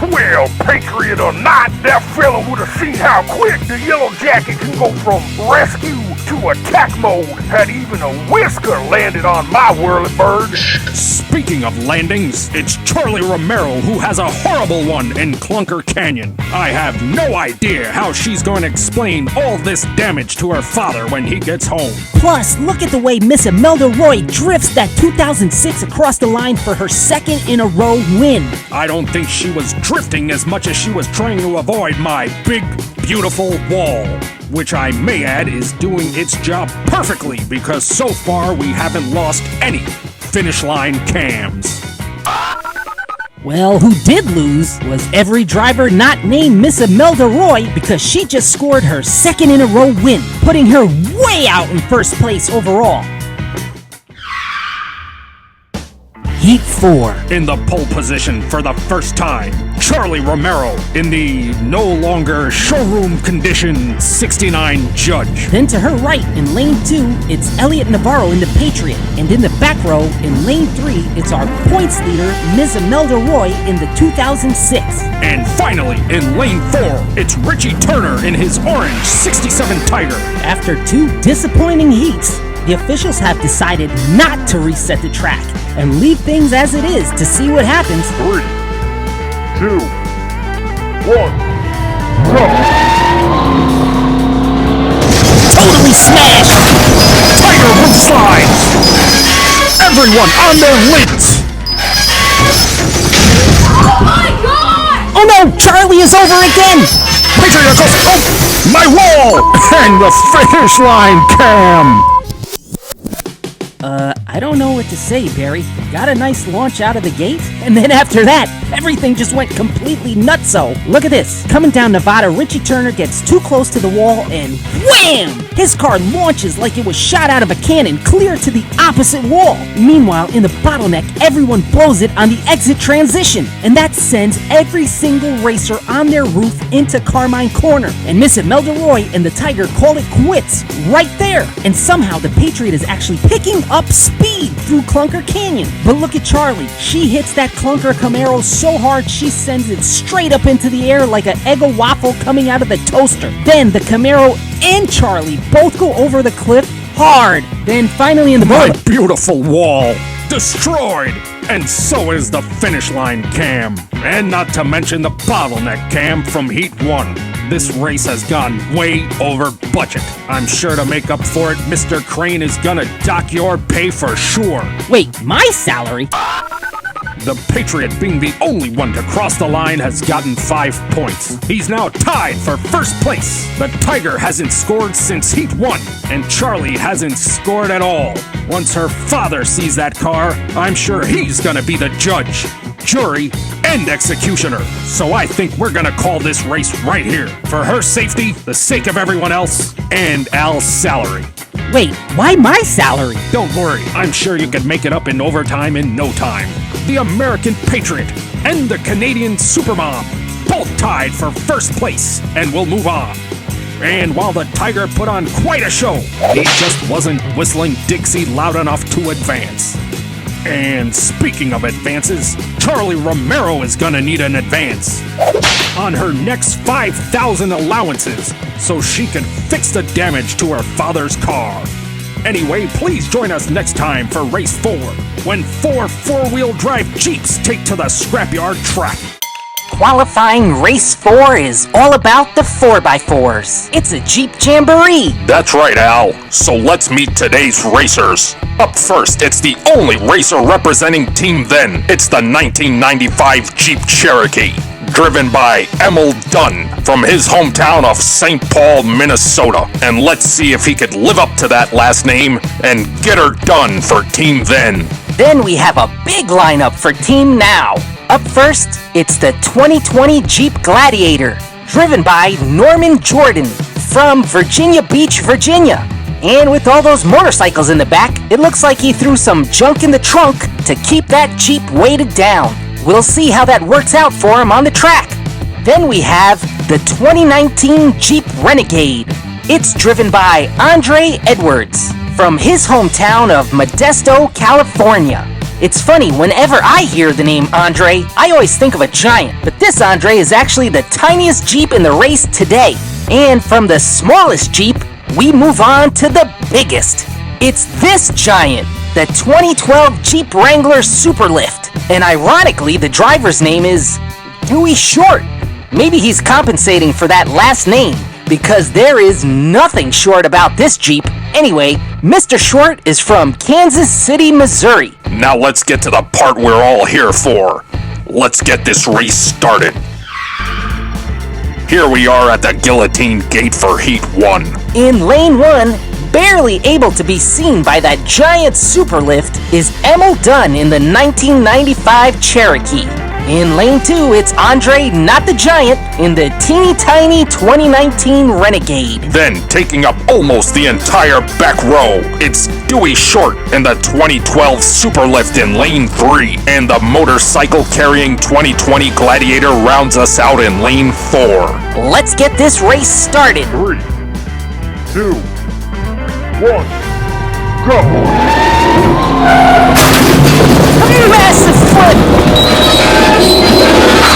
Well, Patriot or not, that fella would have seen how quick the Yellow Jacket can go from rescue to attack mode had even a whisker landed on my whirlybird. Speaking of landings, it's Charlie Romero who has a horrible one in Clunker Canyon. I have no idea how she's going to explain all this damage to her father when he gets home. Plus, look at the way Miss Imelda Roy drifts that 2006 across the line for her second in a row win. I don't think she was drifting as much as she was trying to avoid my big, beautiful wall, which I may add is doing its job perfectly because so far we haven't lost any finish line cams. Well, who did lose was every driver not named Miss Imelda Roy because she just scored her second in a row win, putting her way out in first place overall. Heat 4. In the pole position for the first time, Charlie Romero in the no longer showroom condition 69 Judge. Then to her right, in lane 2, it's Elliot Navarro in the Patriot. And in the back row, in lane 3, it's our points leader, Ms. Imelda Roy in the 2006. And finally, in lane 4, it's Richie Turner in his orange 67 Tiger. After 2 disappointing heats, the officials have decided not to reset the track and leave things as it is to see what happens. 3, 2, 1, go! Totally smashed! Tiger roof slides! Everyone on their lids! Oh my god! Oh no, Charlie is over again! Patriot goes, oh, my wall! And the finish line cam! I don't know what to say, Barry. Got a nice launch out of the gate, and then after that, everything just went completely nutso. Look at this. Coming down Nevada, Richie Turner gets too close to the wall, and wham! His car launches like it was shot out of a cannon, clear to the opposite wall. Meanwhile, in the bottleneck, everyone blows it on the exit transition, and that sends every single racer on their roof into Carmine Corner. And Miss Imelda Roy and the Tiger call it quits right there. And somehow the Patriot is actually picking up speed through Clunker Canyon. But look at Charlie. She hits that Clunker Camaro so hard she sends it straight up into the air like an Eggo waffle coming out of the toaster. Then the Camaro and Charlie both go over the cliff hard. Then finally in the My bottom. beautiful wall destroyed, and so is the finish line cam, and not to mention the bottleneck cam from Heat 1. This race has gone way over budget. I'm sure to make up for it, Mr. Crane is gonna dock your pay for sure. Wait, my salary? The Patriot, being the only one to cross the line, has gotten 5 points. He's now tied for first place. The Tiger hasn't scored since Heat 1, and Charlie hasn't scored at all. Once her father sees that car, I'm sure he's gonna be the judge, jury, and executioner. So I think we're gonna call this race right here. For her safety, the sake of everyone else, and Al's salary. Wait, why my salary? Don't worry, I'm sure you can make it up in overtime in no time. The American Patriot and the Canadian Supermom, both tied for first place, and we'll move on. And while the Tiger put on quite a show, he just wasn't whistling Dixie loud enough to advance. And speaking of advances, Charlie Romero is gonna need an advance on her next 5,000 allowances so she can fix the damage to her father's car. Anyway, please join us next time for Race 4, when 4 four-wheel drive Jeeps take to the Scrapyard track. Qualifying Race 4 is all about the 4x4s. It's a Jeep Jamboree. That's right, Al. So let's meet today's racers. Up first, it's the only racer representing Team Then. It's the 1995 Jeep Cherokee, driven by Emil Dunn from his hometown of St. Paul, Minnesota. And let's see if he could live up to that last name and get her done for Team Then. Then we have a big lineup for Team Now. Up first, it's the 2020 Jeep Gladiator, driven by Norman Jordan from Virginia Beach, Virginia. And with all those motorcycles in the back, it looks like he threw some junk in the trunk to keep that Jeep weighted down. We'll see how that works out for him on the track. Then we have the 2019 Jeep Renegade. It's driven by Andre Edwards from his hometown of Modesto, California. It's funny, whenever I hear the name Andre, I always think of a giant, but this Andre is actually the tiniest Jeep in the race today. And from the smallest Jeep, we move on to the biggest. It's this giant, the 2012 Jeep Wrangler Superlift. And ironically, the driver's name is Dewey Short. Maybe he's compensating for that last name, because there is nothing short about this Jeep. Anyway, Mr. Short is from Kansas City, Missouri. Now let's get to the part we're all here for. Let's get this race started. Here we are at the Guillotine Gate for Heat 1. In Lane 1, barely able to be seen by that giant superlift, is Emil Dunn in the 1995 Cherokee. In Lane 2, it's Andre, not the giant, in the teeny tiny 2019 Renegade. Then, taking up almost the entire back row, it's Dewey Short in the 2012 Superlift in Lane 3. And the motorcycle carrying 2020 Gladiator rounds us out in Lane 4. Let's get this race started. 3, 2, 1, go! Massive flip!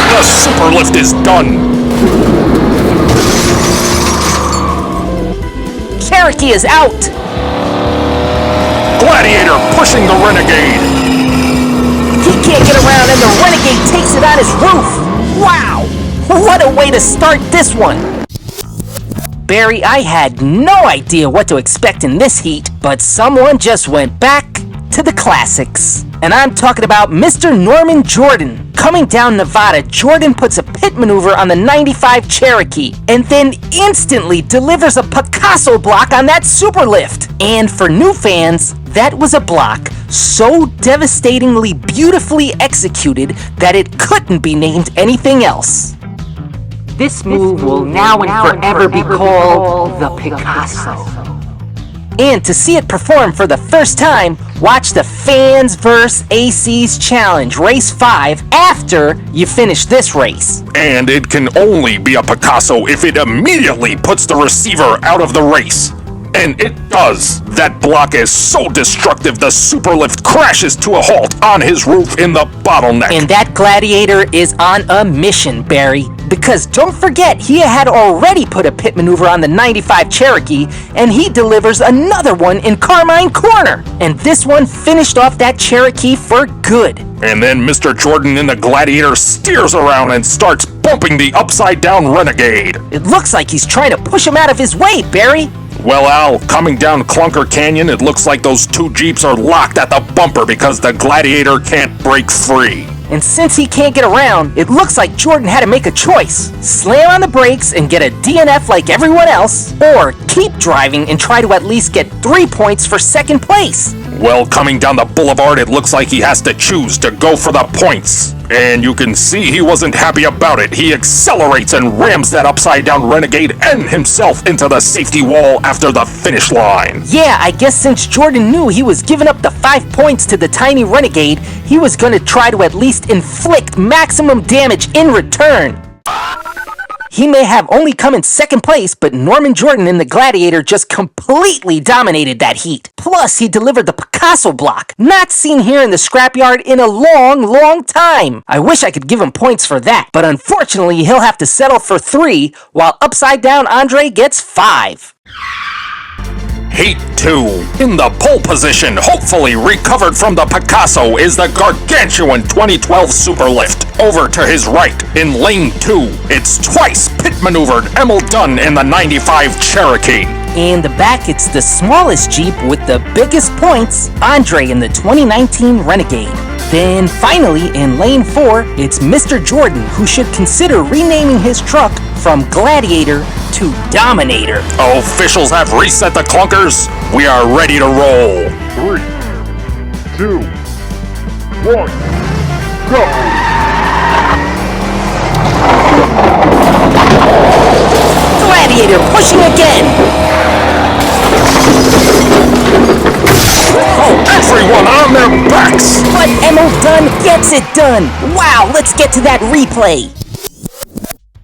The Superlift is done! Cherokee is out! Gladiator pushing the Renegade! He can't get around and the Renegade takes it on his roof! Wow! What a way to start this one! Barry, I had no idea what to expect in this heat, but someone just went back to the classics. And I'm talking about Mr. Norman Jordan. Coming down Nevada, Jordan puts a pit maneuver on the 95 Cherokee and then instantly delivers a Picasso block on that Superlift. And for new fans, that was a block so devastatingly beautifully executed that it couldn't be named anything else. This move will now and forever be called the Picasso. And to see it perform for the first time, watch the Fans vs. ACs Challenge Race 5 after you finish this race. And it can only be a Picasso if it immediately puts the receiver out of the race. And it does. That block is so destructive the Superlift crashes to a halt on his roof in the bottleneck. And that Gladiator is on a mission, Barry. Because don't forget, he had already put a pit maneuver on the 95 Cherokee, and he delivers another one in Carmine Corner. And this one finished off that Cherokee for good. And then Mr. Jordan in the Gladiator steers around and starts bumping the upside-down Renegade. It looks like he's trying to push him out of his way, Barry. Well, Al, coming down Clunker Canyon, it looks like those two Jeeps are locked at the bumper because the Gladiator can't break free. And since he can't get around, it looks like Jordan had to make a choice. Slam on the brakes and get a DNF like everyone else, or keep driving and try to at least get 3 points for second place. Well, coming down the boulevard, it looks like he has to choose to go for the points. And you can see he wasn't happy about it. He accelerates and rams that upside-down Renegade and himself into the safety wall after the finish line. Yeah, I guess since Jordan knew he was giving up the 5 points to the tiny Renegade, he was gonna try to at least inflict maximum damage in return. He may have only come in second place, but Norman Jordan in the Gladiator just completely dominated that heat. Plus, he delivered the Picasso block, not seen here in the Scrapyard in a long time. I wish I could give him points for that, but unfortunately he'll have to settle for 3, while Upside Down Andre gets 5. Heat 2. In the pole position, hopefully recovered from the Picasso, is the gargantuan 2012 Superlift. Over to his right, in lane 2, it's twice pit-maneuvered Emil Dunn in the 95 Cherokee. In the back, it's the smallest Jeep with the biggest points, Andre in the 2019 Renegade. Then finally, in lane 4, it's Mr. Jordan, who should consider renaming his truck from Gladiator to Dominator. Officials have reset the clunkers. We are ready to roll. 3, 2, 1, go! Gladiator pushing again! Oh, everyone on their backs! But Emil Dunn gets it done! Wow, let's get to that replay!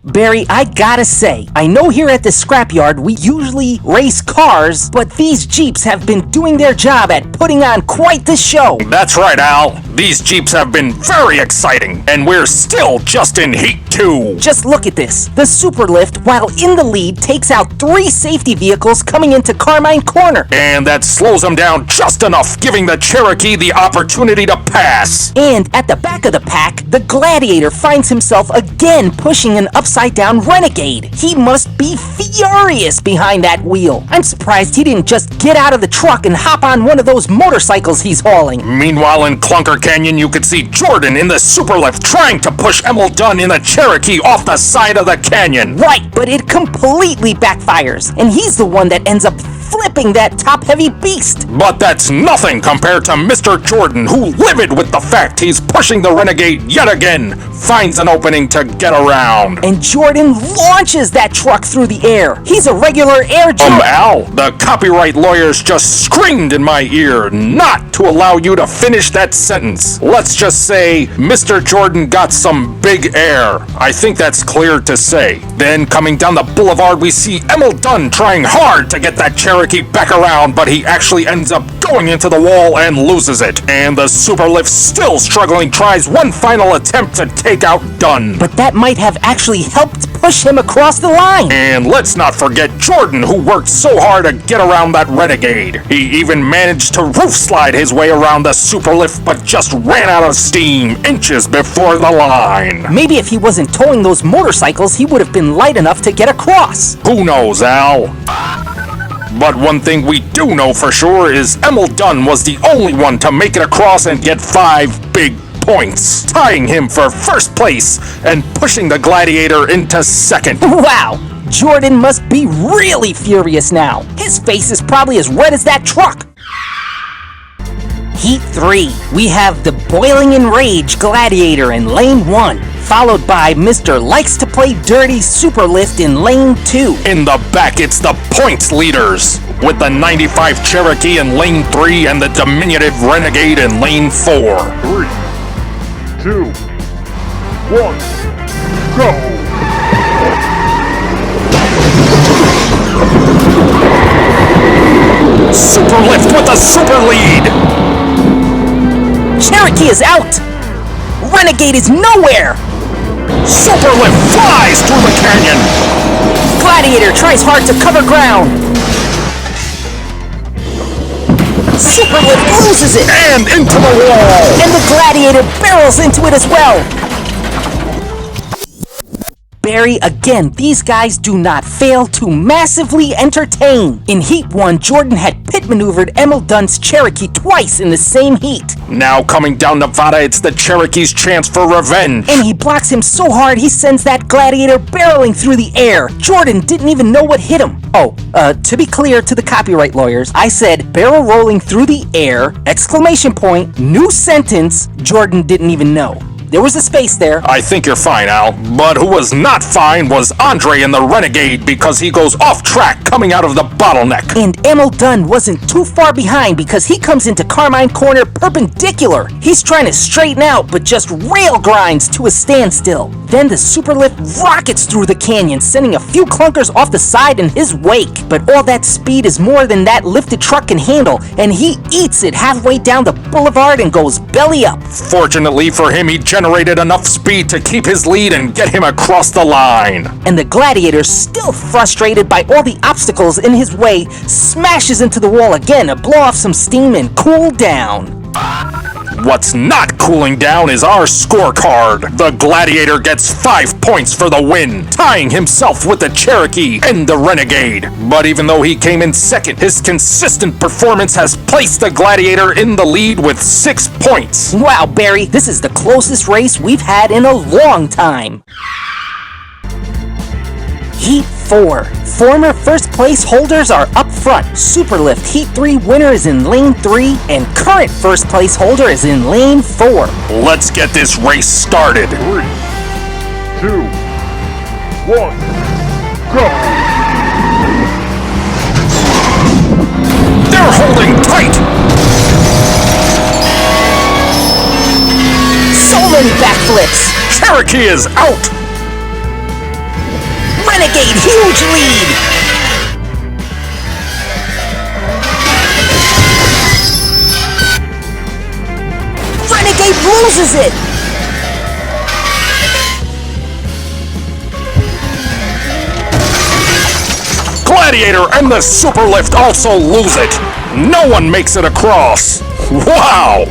Barry, I gotta say, I know here at the Scrapyard we usually race cars, but these Jeeps have been doing their job at putting on quite the show. That's right, Al. These Jeeps have been very exciting, and we're still just in Heat 2. Just look at this. The Superlift, while in the lead, takes out 3 safety vehicles coming into Carmine Corner. And that slows them down just enough, giving the Cherokee the opportunity to pass. And at the back of the pack, the Gladiator finds himself again pushing an upside-down Renegade. He must be furious behind that wheel. I'm surprised he didn't just get out of the truck and hop on one of those motorcycles he's hauling. Meanwhile, in Clunker Canyon, you could see Jordan in the Superlift trying to push Emil Dunn in the Cherokee off the side of the canyon. Right, but it completely backfires, and he's the one that ends up flipping that top-heavy beast. But that's nothing compared to Mr. Jordan, who, livid with the fact he's pushing the Renegade yet again, finds an opening to get around. And Jordan launches that truck through the air. He's a regular air jump. Al, the copyright lawyers just screamed in my ear not to allow you to finish that sentence. Let's just say Mr. Jordan got some big air. I think that's clear to say. Then coming down the boulevard, we see Emil Dunn trying hard to get that Cherokee back around, but he actually ends up going into the wall and loses it. And the Superlift, still struggling, tries one final attempt to take out Dunn. But that might have actually helped push him across the line. And let's not forget Jordan, who worked so hard to get around that Renegade. He even managed to roof slide his way around the Superlift, but just ran out of steam inches before the line. Maybe if he wasn't towing those motorcycles, he would have been light enough to get across. Who knows, Al? But one thing we do know for sure is Emil Dunn was the only one to make it across and get 5 big points, tying him for first place and pushing the Gladiator into second. Wow, Jordan must be really furious now. His face is probably as red as that truck. Heat 3, we have the Boiling in Rage Gladiator in lane 1, followed by Mr. Likes to Play Dirty Superlift in lane 2. In the back, it's the points leaders, with the 95 Cherokee in lane 3 and the diminutive Renegade in lane 4. 3, 2, 1, go! Superlift with a super lead! Cherokee is out! Renegade is nowhere! Superlift flies through the canyon! Gladiator tries hard to cover ground! Superlift loses it! And into the wall! And the Gladiator barrels into it as well! Barry, again, these guys do not fail to massively entertain. In Heat 1, Jordan had pit-maneuvered Emil Dunn's Cherokee twice in the same heat. Now coming down Nevada, it's the Cherokee's chance for revenge. And he blocks him so hard he sends that Gladiator barreling through the air. Jordan didn't even know what hit him. Oh, to be clear to the copyright lawyers, I said barrel rolling through the air, exclamation point, new sentence, Jordan didn't even know. There was a space there. I think you're fine, Al. But who was not fine was Andre in the Renegade because he goes off track coming out of the bottleneck. And Emil Dunn wasn't too far behind because he comes into Carmine Corner perpendicular. He's trying to straighten out, but just rail grinds to a standstill. Then the Superlift rockets through the canyon, sending a few clunkers off the side in his wake. But all that speed is more than that lifted truck can handle, and he eats it halfway down the boulevard and goes belly up. Fortunately for him, he generated enough speed to keep his lead and get him across the line. And the Gladiator, still frustrated by all the obstacles in his way, smashes into the wall again to blow off some steam and cool down. What's not cooling down is our scorecard. The Gladiator gets 5 points for the win, tying himself with the Cherokee and the Renegade. But even though he came in second, his consistent performance has placed the Gladiator in the lead with 6 points. Wow, Barry, this is the closest race we've had in a long time. Heat 4. Former first place holders are up front. Superlift Heat 3 winner is in lane 3, and current first place holder is in lane 4. Let's get this race started. 3, 2, 1, go! They're holding tight! So many backflips! Cherokee is out! Renegade, huge lead! Renegade loses it! Gladiator and the Superlift also lose it. No one makes it across. Wow!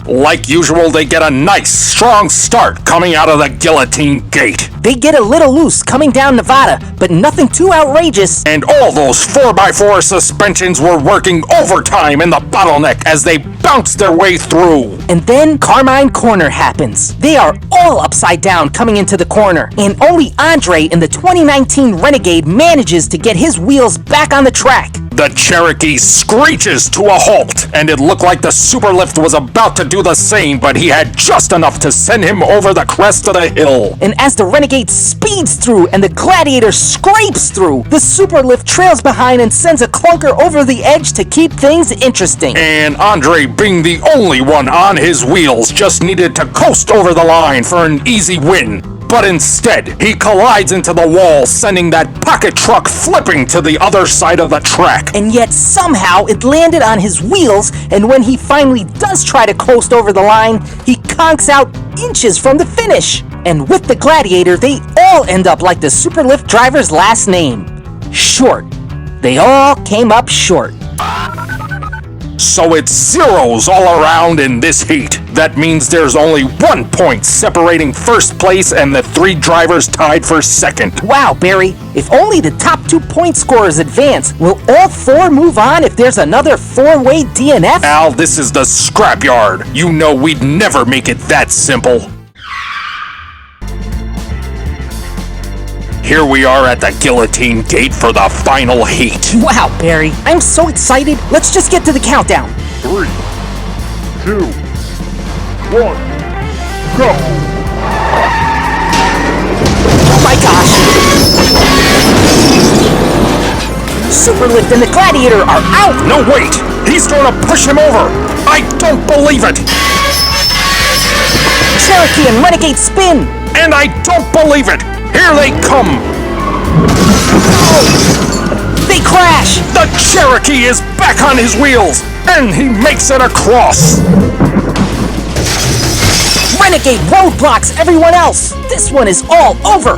Like usual, they get a nice, strong start coming out of the guillotine gate. They get a little loose coming down Nevada, but nothing too outrageous. And all those 4x4 suspensions were working overtime in the bottleneck as they bounced their way through. And then Carmine Corner happens. They are all upside down coming into the corner, and only Andre in the 2019 Renegade manages to get his wheels back on the track. The Cherokee screeches to a halt, and it looked like the Superlift was about to do the same, but he had just enough to send him over the crest of the hill. And as the Renegade speeds through and the Gladiator scrapes through, the Superlift trails behind and sends a clunker over the edge to keep things interesting. And Andre, being the only one on his wheels, just needed to coast over the line for an easy win. But instead, he collides into the wall, sending that pocket truck flipping to the other side of the track. And yet somehow it landed on his wheels, and when he finally does try to coast over the line, he conks out inches from the finish. And with the Gladiator, they all end up like the Superlift driver's last name. Short. They all came up short. So it's zeros all around in this heat. That means there's only 1 point separating first place and the 3 drivers tied for second. Wow, Barry, if only the top 2 point scorers advance, will all 4 move on if there's another 4-way DNF? Al, this is the Scrapyard. You know we'd never make it that simple. Here we are at the guillotine gate for the final heat. Wow, Barry, I'm so excited. Let's just get to the countdown. 3, 2, 1, go! Oh my gosh! Superlift and the Gladiator are out! No, wait! He's gonna push him over! I don't believe it! Cherokee and Renegade spin! And I don't believe it! Here they come! They crash! The Cherokee is back on his wheels, and he makes it across! Renegade roadblocks everyone else! This one is all over!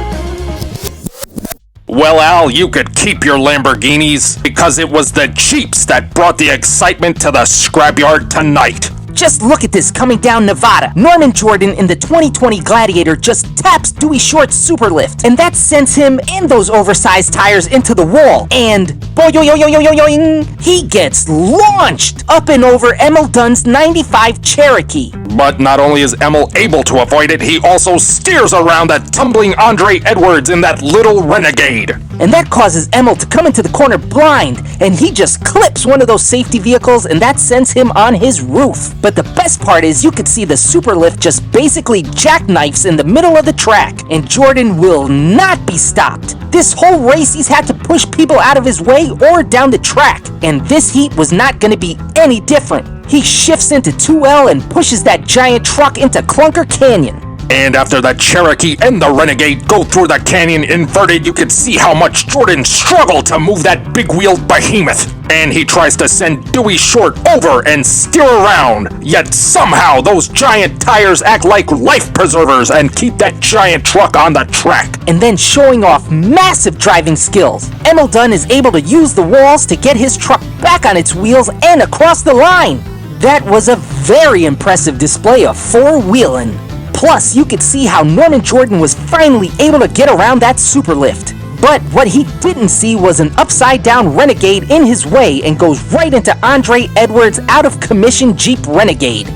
Well, Al, you could keep your Lamborghinis, because it was the Jeeps that brought the excitement to the Scrapyard tonight. Just look at this coming down Nevada. Norman Jordan in the 2020 Gladiator just taps Dewey Short's Superlift, and that sends him and those oversized tires into the wall. And boing, he gets launched up and over Emil Dunn's 95 Cherokee. But not only is Emil able to avoid it, he also steers around that tumbling Andre Edwards in that little Renegade. And that causes Emil to come into the corner blind, and he just clips one of those safety vehicles, and that sends him on his roof. But the best part is you could see the Superlift just basically jackknifes in the middle of the track, and Jordan will not be stopped. This whole race he's had to push people out of his way or down the track, and this heat was not going to be any different. He shifts into 2L and pushes that giant truck into Clunker Canyon. And after the Cherokee and the Renegade go through the canyon inverted, you can see how much Jordan struggled to move that big-wheeled behemoth. And he tries to send Dewey Short over and steer around, yet somehow those giant tires act like life preservers and keep that giant truck on the track. And then showing off massive driving skills, Emil Dunn is able to use the walls to get his truck back on its wheels and across the line. That was a very impressive display of four-wheeling. Plus, you could see how Norman Jordan was finally able to get around that Superlift. But what he didn't see was an upside-down Renegade in his way and goes right into Andre Edwards' out-of-commission Jeep Renegade.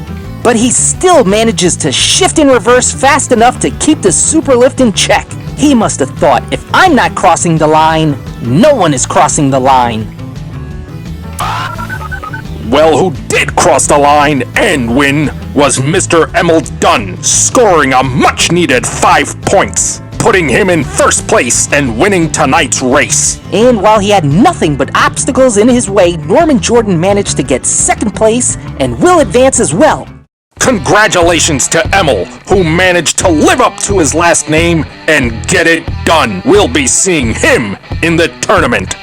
But he still manages to shift in reverse fast enough to keep the Superlift in check. He must have thought, if I'm not crossing the line, no one is crossing the line. Well, who did cross the line and win was Mr. Emil Dunn, scoring a much-needed 5 points, putting him in first place and winning tonight's race. And while he had nothing but obstacles in his way, Norman Jordan managed to get second place and will advance as well. Congratulations to Emil, who managed to live up to his last name and get it done. We'll be seeing him in the tournament.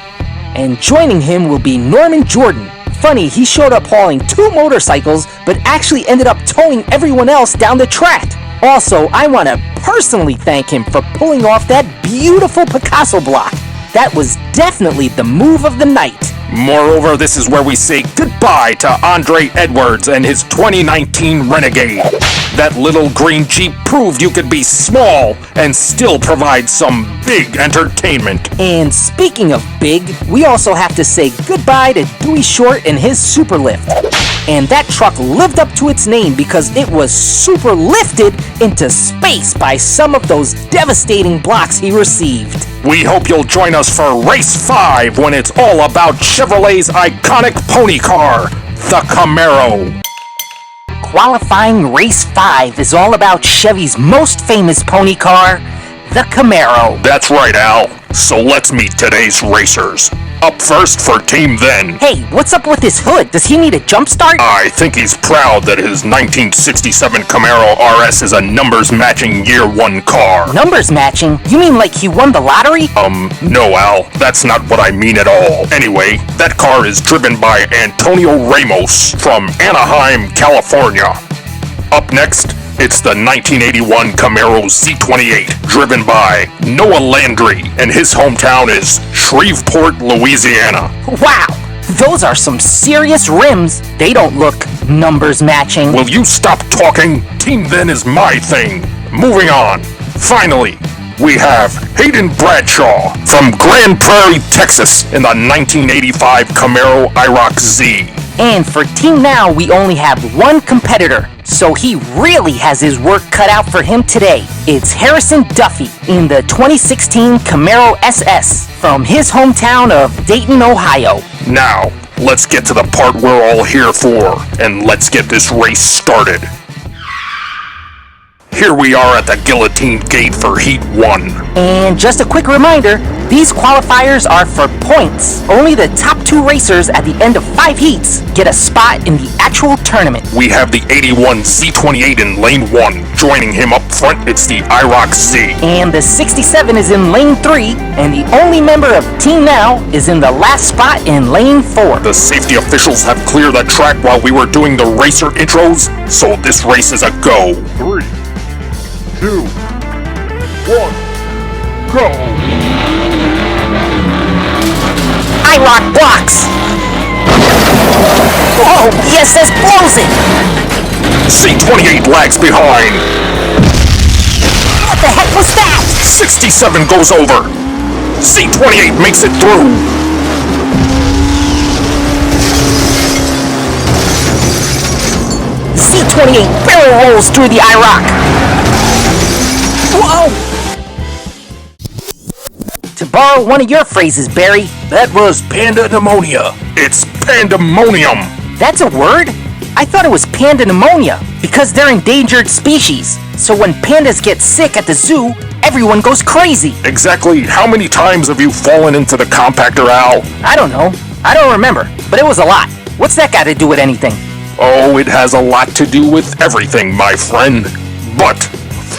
And joining him will be Norman Jordan. Funny, he showed up hauling 2 motorcycles, but actually ended up towing everyone else down the track. Also, I want to personally thank him for pulling off that beautiful Picasso block. That was definitely the move of the night. Moreover, this is where we say goodbye to Andre Edwards and his 2019 Renegade. That little green Jeep proved you could be small and still provide some big entertainment. And speaking of big, we also have to say goodbye to Dewey Short and his Superlift. And that truck lived up to its name because it was super lifted into space by some of those devastating blocks he received. We hope you'll join us for Race 5 when it's all about Chevrolet's iconic pony car, the Camaro. Qualifying Race 5 is all about Chevy's most famous pony car, the Camaro. That's right, Al. So let's meet today's racers. Up first for Team Then. Hey, what's up with his hood? Does he need a jump start? I think he's proud that his 1967 Camaro RS is a numbers-matching Year 1 car. Numbers matching? You mean like he won the lottery? No, Al. That's not what I mean at all. Anyway, that car is driven by Antonio Ramos from Anaheim, California. Up next, it's the 1981 Camaro Z28, driven by Noah Landry, and his hometown is Shreveport, Louisiana. Wow, those are some serious rims. They don't look numbers matching. Will you stop talking? Team Then is my thing. Moving on. Finally, we have Hayden Bradshaw from Grand Prairie, Texas, in the 1985 Camaro IROC Z. And for Team Now, we only have one competitor, so he really has his work cut out for him today. It's Harrison Duffy in the 2016 Camaro SS from his hometown of Dayton, Ohio. Now, let's get to the part we're all here for, and let's get this race started. Here we are at the Guillotine Gate for Heat 1. And just a quick reminder, these qualifiers are for points. Only the top 2 racers at the end of 5 heats get a spot in the actual tournament. We have the 81 Z28 in lane 1. Joining him up front, it's the IROC Z. And the 67 is in lane 3, and the only member of Team Now is in the last spot in lane 4. The safety officials have cleared the track while we were doing the racer intros, so this race is a go. 3, 2, 1, go! IROC blocks! Whoa, the SS blows it! Z28 lags behind. What the heck was that? 67 goes over. Z28 makes it through. Z28 barrel rolls through the IROC. Whoa! To borrow one of your phrases, Barry, That was panda pneumonia. It's pandemonium. that's a word? I thought it was panda pneumonia, because they're endangered species. So when pandas get sick at the zoo, everyone goes crazy. Exactly how many times have you fallen into the compactor, Al? I don't know. I don't remember, but it was a lot. What's that got to do with anything? Oh, it has a lot to do with everything, my friend. But,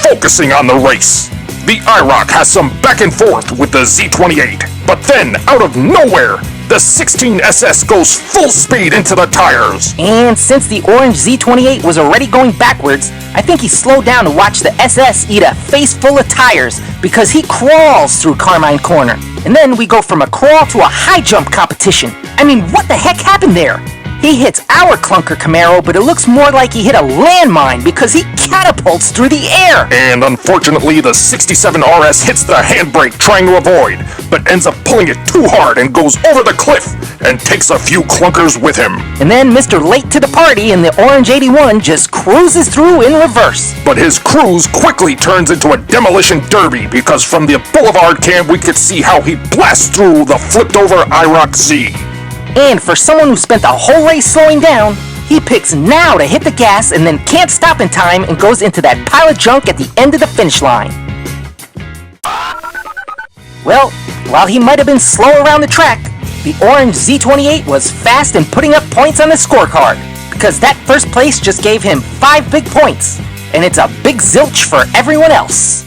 focusing on the race, the IROC has some back and forth with the Z28. But then, out of nowhere, the 16SS goes full speed into the tires. And since the orange Z28 was already going backwards, I think he slowed down to watch the SS eat a face full of tires because he crawls through Carmine Corner. And then we go from a crawl to a high jump competition. I mean, what the heck happened there? He hits our clunker Camaro, but it looks more like he hit a landmine because he catapults through the air. And unfortunately, the 67 RS hits the handbrake trying to avoid, but ends up pulling it too hard and goes over the cliff and takes a few clunkers with him. And then Mr. Late to the Party in the orange 81 just cruises through in reverse. But his cruise quickly turns into a demolition derby because from the Boulevard cam we could see how he blasts through the flipped over IROC Z. And for someone who spent the whole race slowing down, he picks now to hit the gas and then can't stop in time and goes into that pile of junk at the end of the finish line. Well, while he might have been slow around the track, the orange Z28 was fast and putting up points on the scorecard because that first place just gave him 5 big points, and it's a big zilch for everyone else.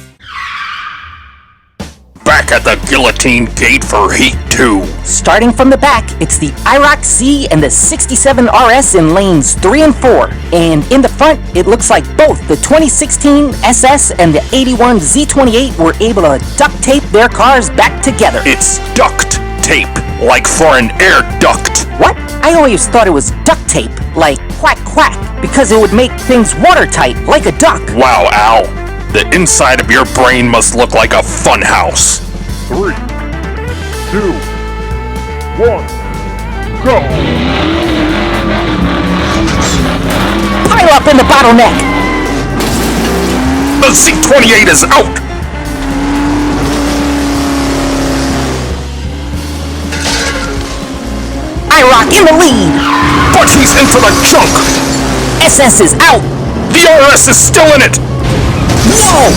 Back at the guillotine gate for Heat 2. Starting from the back, it's the IROC Z and the 67 RS in lanes 3 and 4. And in the front, it looks like both the 2016 SS and the 81 Z28 were able to duct tape their cars back together. It's duct tape, like for an air duct. What? I always thought it was duct tape, like quack quack, because it would make things watertight, like a duck. Wow, Al. The inside of your brain must look like a fun house. 3, 2, 1, go! Pile up in the bottleneck! The Z28 is out! IROC in the lead! But he's into the junk! SS is out! The RS is still in it! Whoa!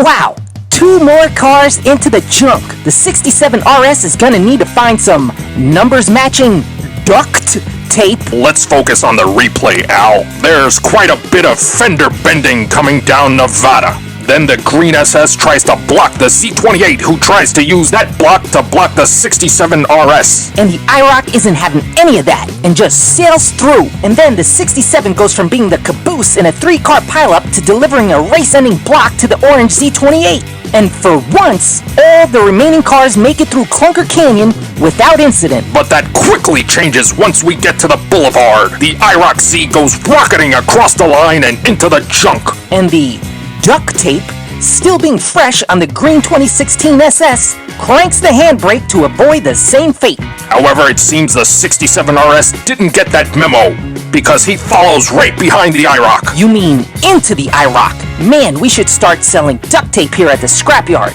Wow! 2 more cars into the junk. The 67 RS is gonna need to find some numbers matching duct tape. Let's focus on the replay, Al. There's quite a bit of fender bending coming down Nevada. Then the green SS tries to block the Z28, who tries to use that block to block the 67 RS. And the IROC isn't having any of that and just sails through. And then the 67 goes from being the caboose in a 3-car pileup to delivering a race-ending block to the orange Z28. And for once, all the remaining cars make it through Clunker Canyon without incident. But that quickly changes once we get to the boulevard. The IROC Z goes rocketing across the line and into the junk. And the duct tape, still being fresh on the green 2016 SS, cranks the handbrake to avoid the same fate. However, it seems the 67 RS didn't get that memo, because he follows right behind the IROC. You mean into the IROC? Man, we should start selling duct tape here at the Scrapyard.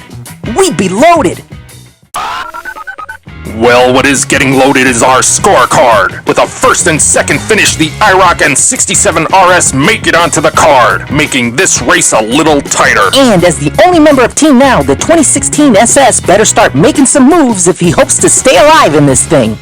We'd be loaded. Well, what is getting loaded is our scorecard. With a first and second finish, the IROC and 67 RS make it onto the card, making this race a little tighter. And as the only member of Team Now, the 2016 SS better start making some moves if he hopes to stay alive in this thing.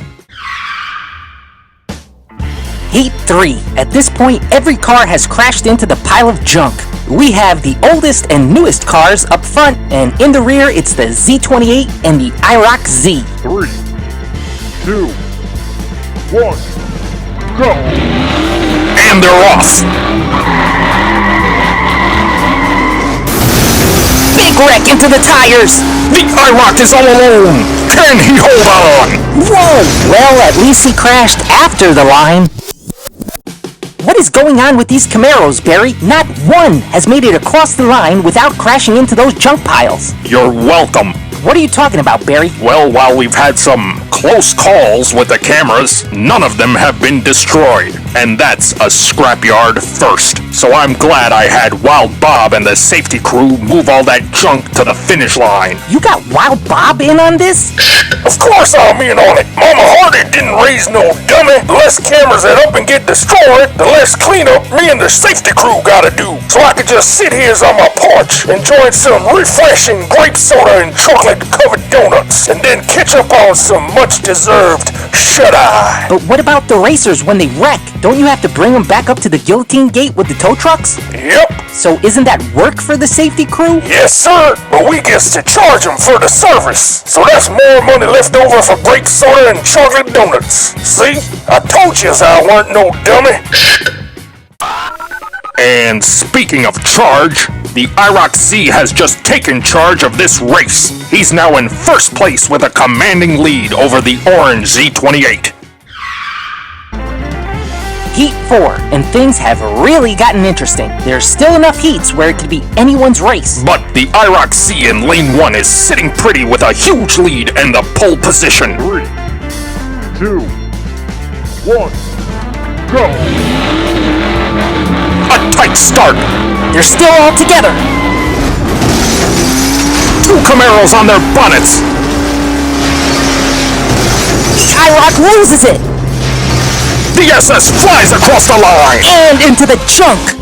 Heat 3. At this point, every car has crashed into the pile of junk. We have the oldest and newest cars up front, and in the rear, it's the Z28 and the IROC Z. 3, 2, 1, go! And they're off! Big wreck into the tires! The IROC is all alone! Can he hold on? Whoa! Well, at least he crashed after the line. What is going on with these Camaros, Barry? Not one has made it across the line without crashing into those junk piles. You're welcome. What are you talking about, Barry? Well, while we've had some close calls with the cameras, none of them have been destroyed. And that's a scrapyard first. So I'm glad I had Wild Bob and the safety crew move all that junk to the finish line. You got Wild Bob in on this? Of course I'm in on it. Mama Hardy didn't raise no dummy. The less cameras that up and get destroyed, the less cleanup me and the safety crew gotta do. So I could just sit here on my porch, enjoying some refreshing grape soda and chocolate-covered donuts, and then catch up on some much-deserved shut-eye. But what about the racers when they wreck? Don't you have to bring them back up to the guillotine gate with the tow trucks? Yep. So isn't that work for the safety crew? Yes, sir. But we gets to charge them for the service. So that's more money left over for grape soda and chocolate donuts. See? I told you I weren't no dummy. And speaking of charge, the IROC Z has just taken charge of this race. He's now in first place with a commanding lead over the orange Z28. Heat 4, and things have really gotten interesting. There's still enough heats where it could be anyone's race. But the IROC Z in lane 1 is sitting pretty with a huge lead in the pole position. 3, 2, 1, go! A tight start. They're still all together. 2 Camaros on their bonnets. The IROC loses it. The SS flies across the line. And into the junk.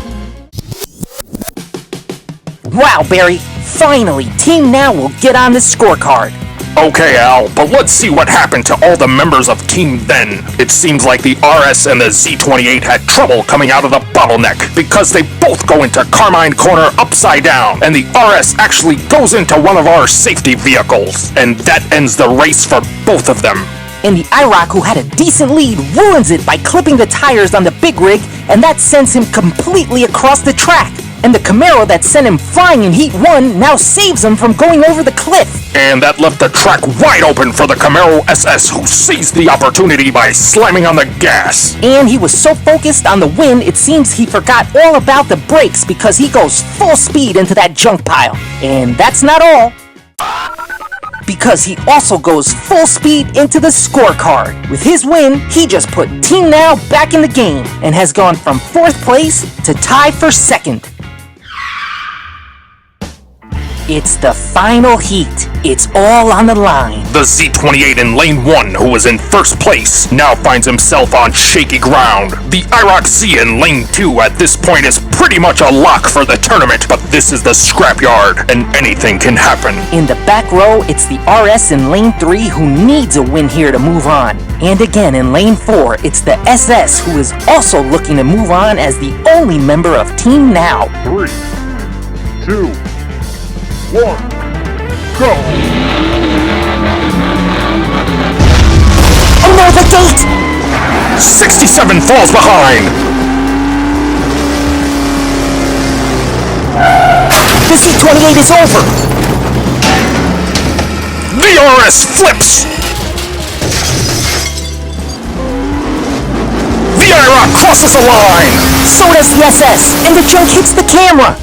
Wow, Barry. Finally, Team Now will get on the scorecard. Okay, Al, but let's see what happened to all the members of Team Then. It seems like the RS and the Z28 had trouble coming out of the bottleneck because they both go into Carmine Corner upside down, and the RS actually goes into one of our safety vehicles, and that ends the race for both of them. And the IROC, who had a decent lead, ruins it by clipping the tires on the big rig, and that sends him completely across the track. And the Camaro that sent him flying in Heat 1 now saves him from going over the cliff. And that left the track wide open for the Camaro SS, who seized the opportunity by slamming on the gas. And he was so focused on the win, it seems he forgot all about the brakes because he goes full speed into that junk pile. And that's not all. Because he also goes full speed into the scorecard. With his win, he just put Team Now back in the game and has gone from 4th place to tie for 2nd. It's the final heat. It's all on the line. The Z28 in lane 1, who was in first place, now finds himself on shaky ground. The IROC Z in lane 2 at this point is pretty much a lock for the tournament, but this is the scrapyard, and anything can happen. In the back row, it's the RS in lane 3 who needs a win here to move on. And again in lane 4, it's the SS who is also looking to move on as the only member of Team Now. 3, 2, 1, go! Oh no, the gate! 67 falls behind! The Z28 is over! The RS flips! The IROC crosses the line! So does the SS, and the junk hits the camera!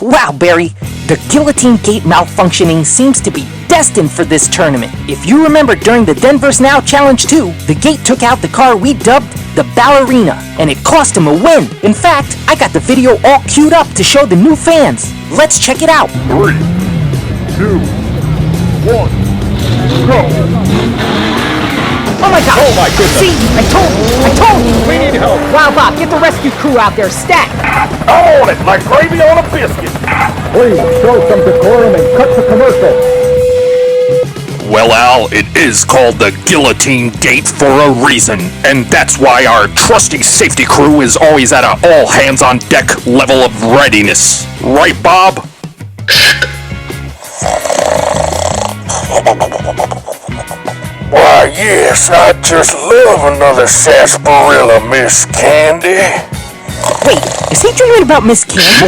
Wow, Barry, the guillotine gate malfunctioning seems to be destined for this tournament. If you remember during the Then vs. Now Challenge 2, the gate took out the car we dubbed the Ballerina, and it cost him a win. In fact, I got the video all queued up to show the new fans. Let's check it out. 3, 2, 1, go! Oh my god! Oh my goodness! See, I told you! We need help! Wow, Bob, get the rescue crew out there, stat! I'm on it like gravy on a biscuit! Please show some decorum and cut the commercial! Well, Al, it is called the Guillotine Gate for a reason, and that's why our trusty safety crew is always at a all-hands-on-deck level of readiness. Right, Bob? Why, yes, I'd just love another sarsaparilla, Miss Candy. Wait, is he dreaming about Miss Candy?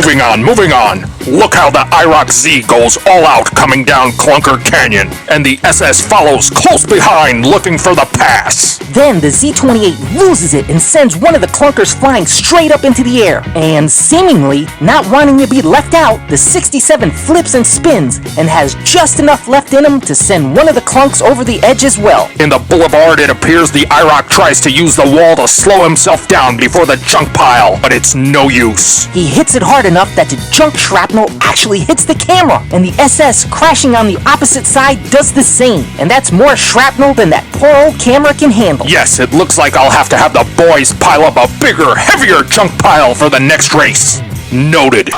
Moving on. Look how the IROC Z goes all out coming down Clunker Canyon, and the SS follows close behind looking for the pass. Then the Z28 loses it and sends one of the clunkers flying straight up into the air. And seemingly not wanting to be left out, the 67 flips and spins and has just enough left in him to send one of the clunks over the edge as well. In the boulevard, it appears the IROC tries to use the wall to slow himself down before the junk pile, but it's no use. He hits it hard enough that the junk shrapnel actually hits the camera, and the SS crashing on the opposite side does the same. And that's more shrapnel than that poor old camera can handle. Yes, it looks like I'll have to have the boys pile up a bigger, heavier junk pile for the next race. Noted.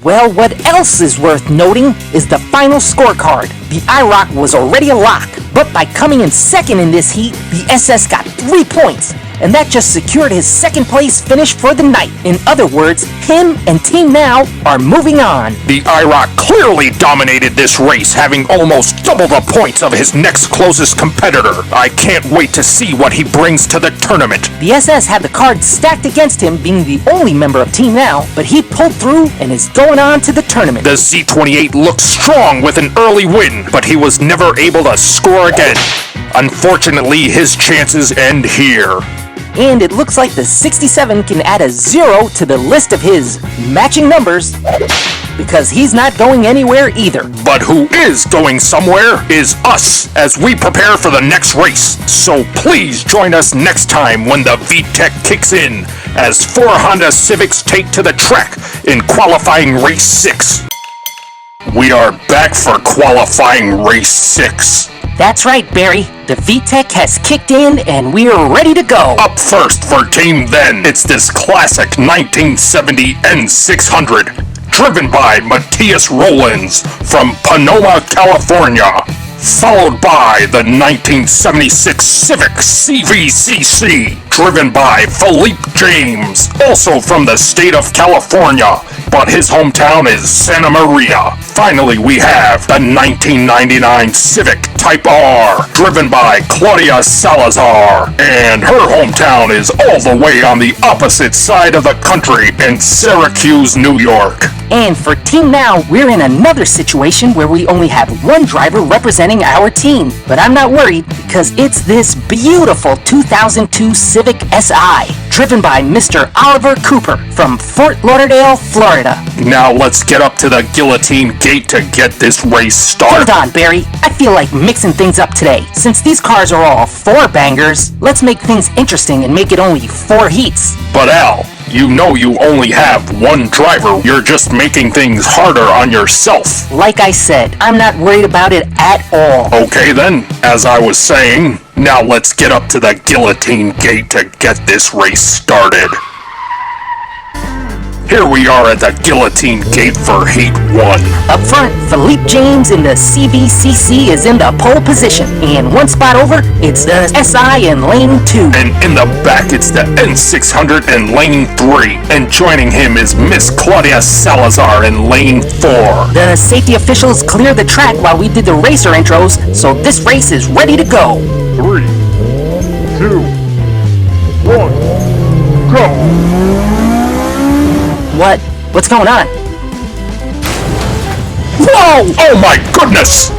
Well, what else is worth noting is the final scorecard. The IROC was already a lock, but by coming in second in this heat, the SS got 3 points, and that just secured his second place finish for the night. In other words, him and Team Now are moving on. The IROC clearly dominated this race, having almost double the points of his next closest competitor. I can't wait to see what he brings to the tournament. The SS had the cards stacked against him, being the only member of Team Now, but he pulled through and is going on to the tournament. The Z28 looked strong with an early win, but he was never able to score again. Unfortunately, his chances end here. And it looks like the 67 can add a 0 to the list of his matching numbers, because he's not going anywhere either. But who is going somewhere is us as we prepare for the next race. So please join us next time when the VTech kicks in, as 4 Honda Civics take to the track in qualifying race 6. We are back for qualifying race 6. That's right, Barry. The VTech has kicked in and we're ready to go. Up first for Team Then, it's this classic 1970 N600, driven by Matthias Rollins from Sonoma, California. Followed by the 1976 Civic CVCC, driven by Philippe James, also from the state of California, but his hometown is Santa Maria. Finally, we have the 1999 Civic Type R, driven by Claudia Salazar, and her hometown is all the way on the opposite side of the country in Syracuse, New York. And for Team Now, we're in another situation where we only have one driver representing our team. But I'm not worried, because it's this beautiful 2002 Civic SI, driven by Mr. Oliver Cooper from Fort Lauderdale, Florida. Now let's get up to the guillotine gate to get this race started. Hold on, Barry. I feel like mixing things up today. Since these cars are all 4 bangers, let's make things interesting and make it only 4 heats. But Al, you know you only have one driver. You're just making things harder on yourself. Like I said, I'm not worried about it at all. Okay then, as I was saying, now let's get up to the guillotine gate to get this race started. Here we are at the guillotine gate for Heat 1. Up front, Philippe James in the CVCC is in the pole position, and one spot over, it's the SI in lane 2. And in the back, it's the N600 in lane 3. And joining him is Miss Claudia Salazar in lane 4. The safety officials cleared the track while we did the racer intros, so this race is ready to go. 3, 2, 1, go! What? What's going on? Whoa! Oh my goodness!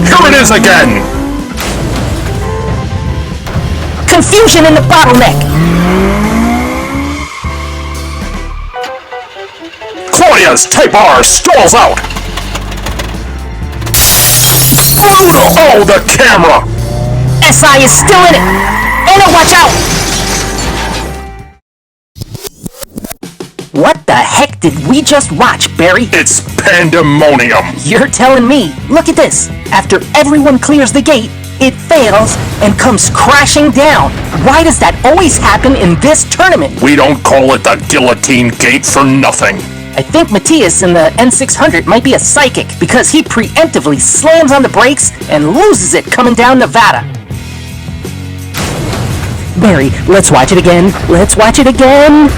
Here it is again! Confusion in the bottleneck! Claudia's Type R stalls out! Brutal! Oh, the camera! SI is still in it! Oh no, watch out! What the heck did we just watch, Barry? It's pandemonium! You're telling me. Look at this. After everyone clears the gate, it fails and comes crashing down. Why does that always happen in this tournament? We don't call it the guillotine gate for nothing. I think Matthias in the N600 might be a psychic, because he preemptively slams on the brakes and loses it coming down Nevada. Barry, let's watch it again. Let's watch it again.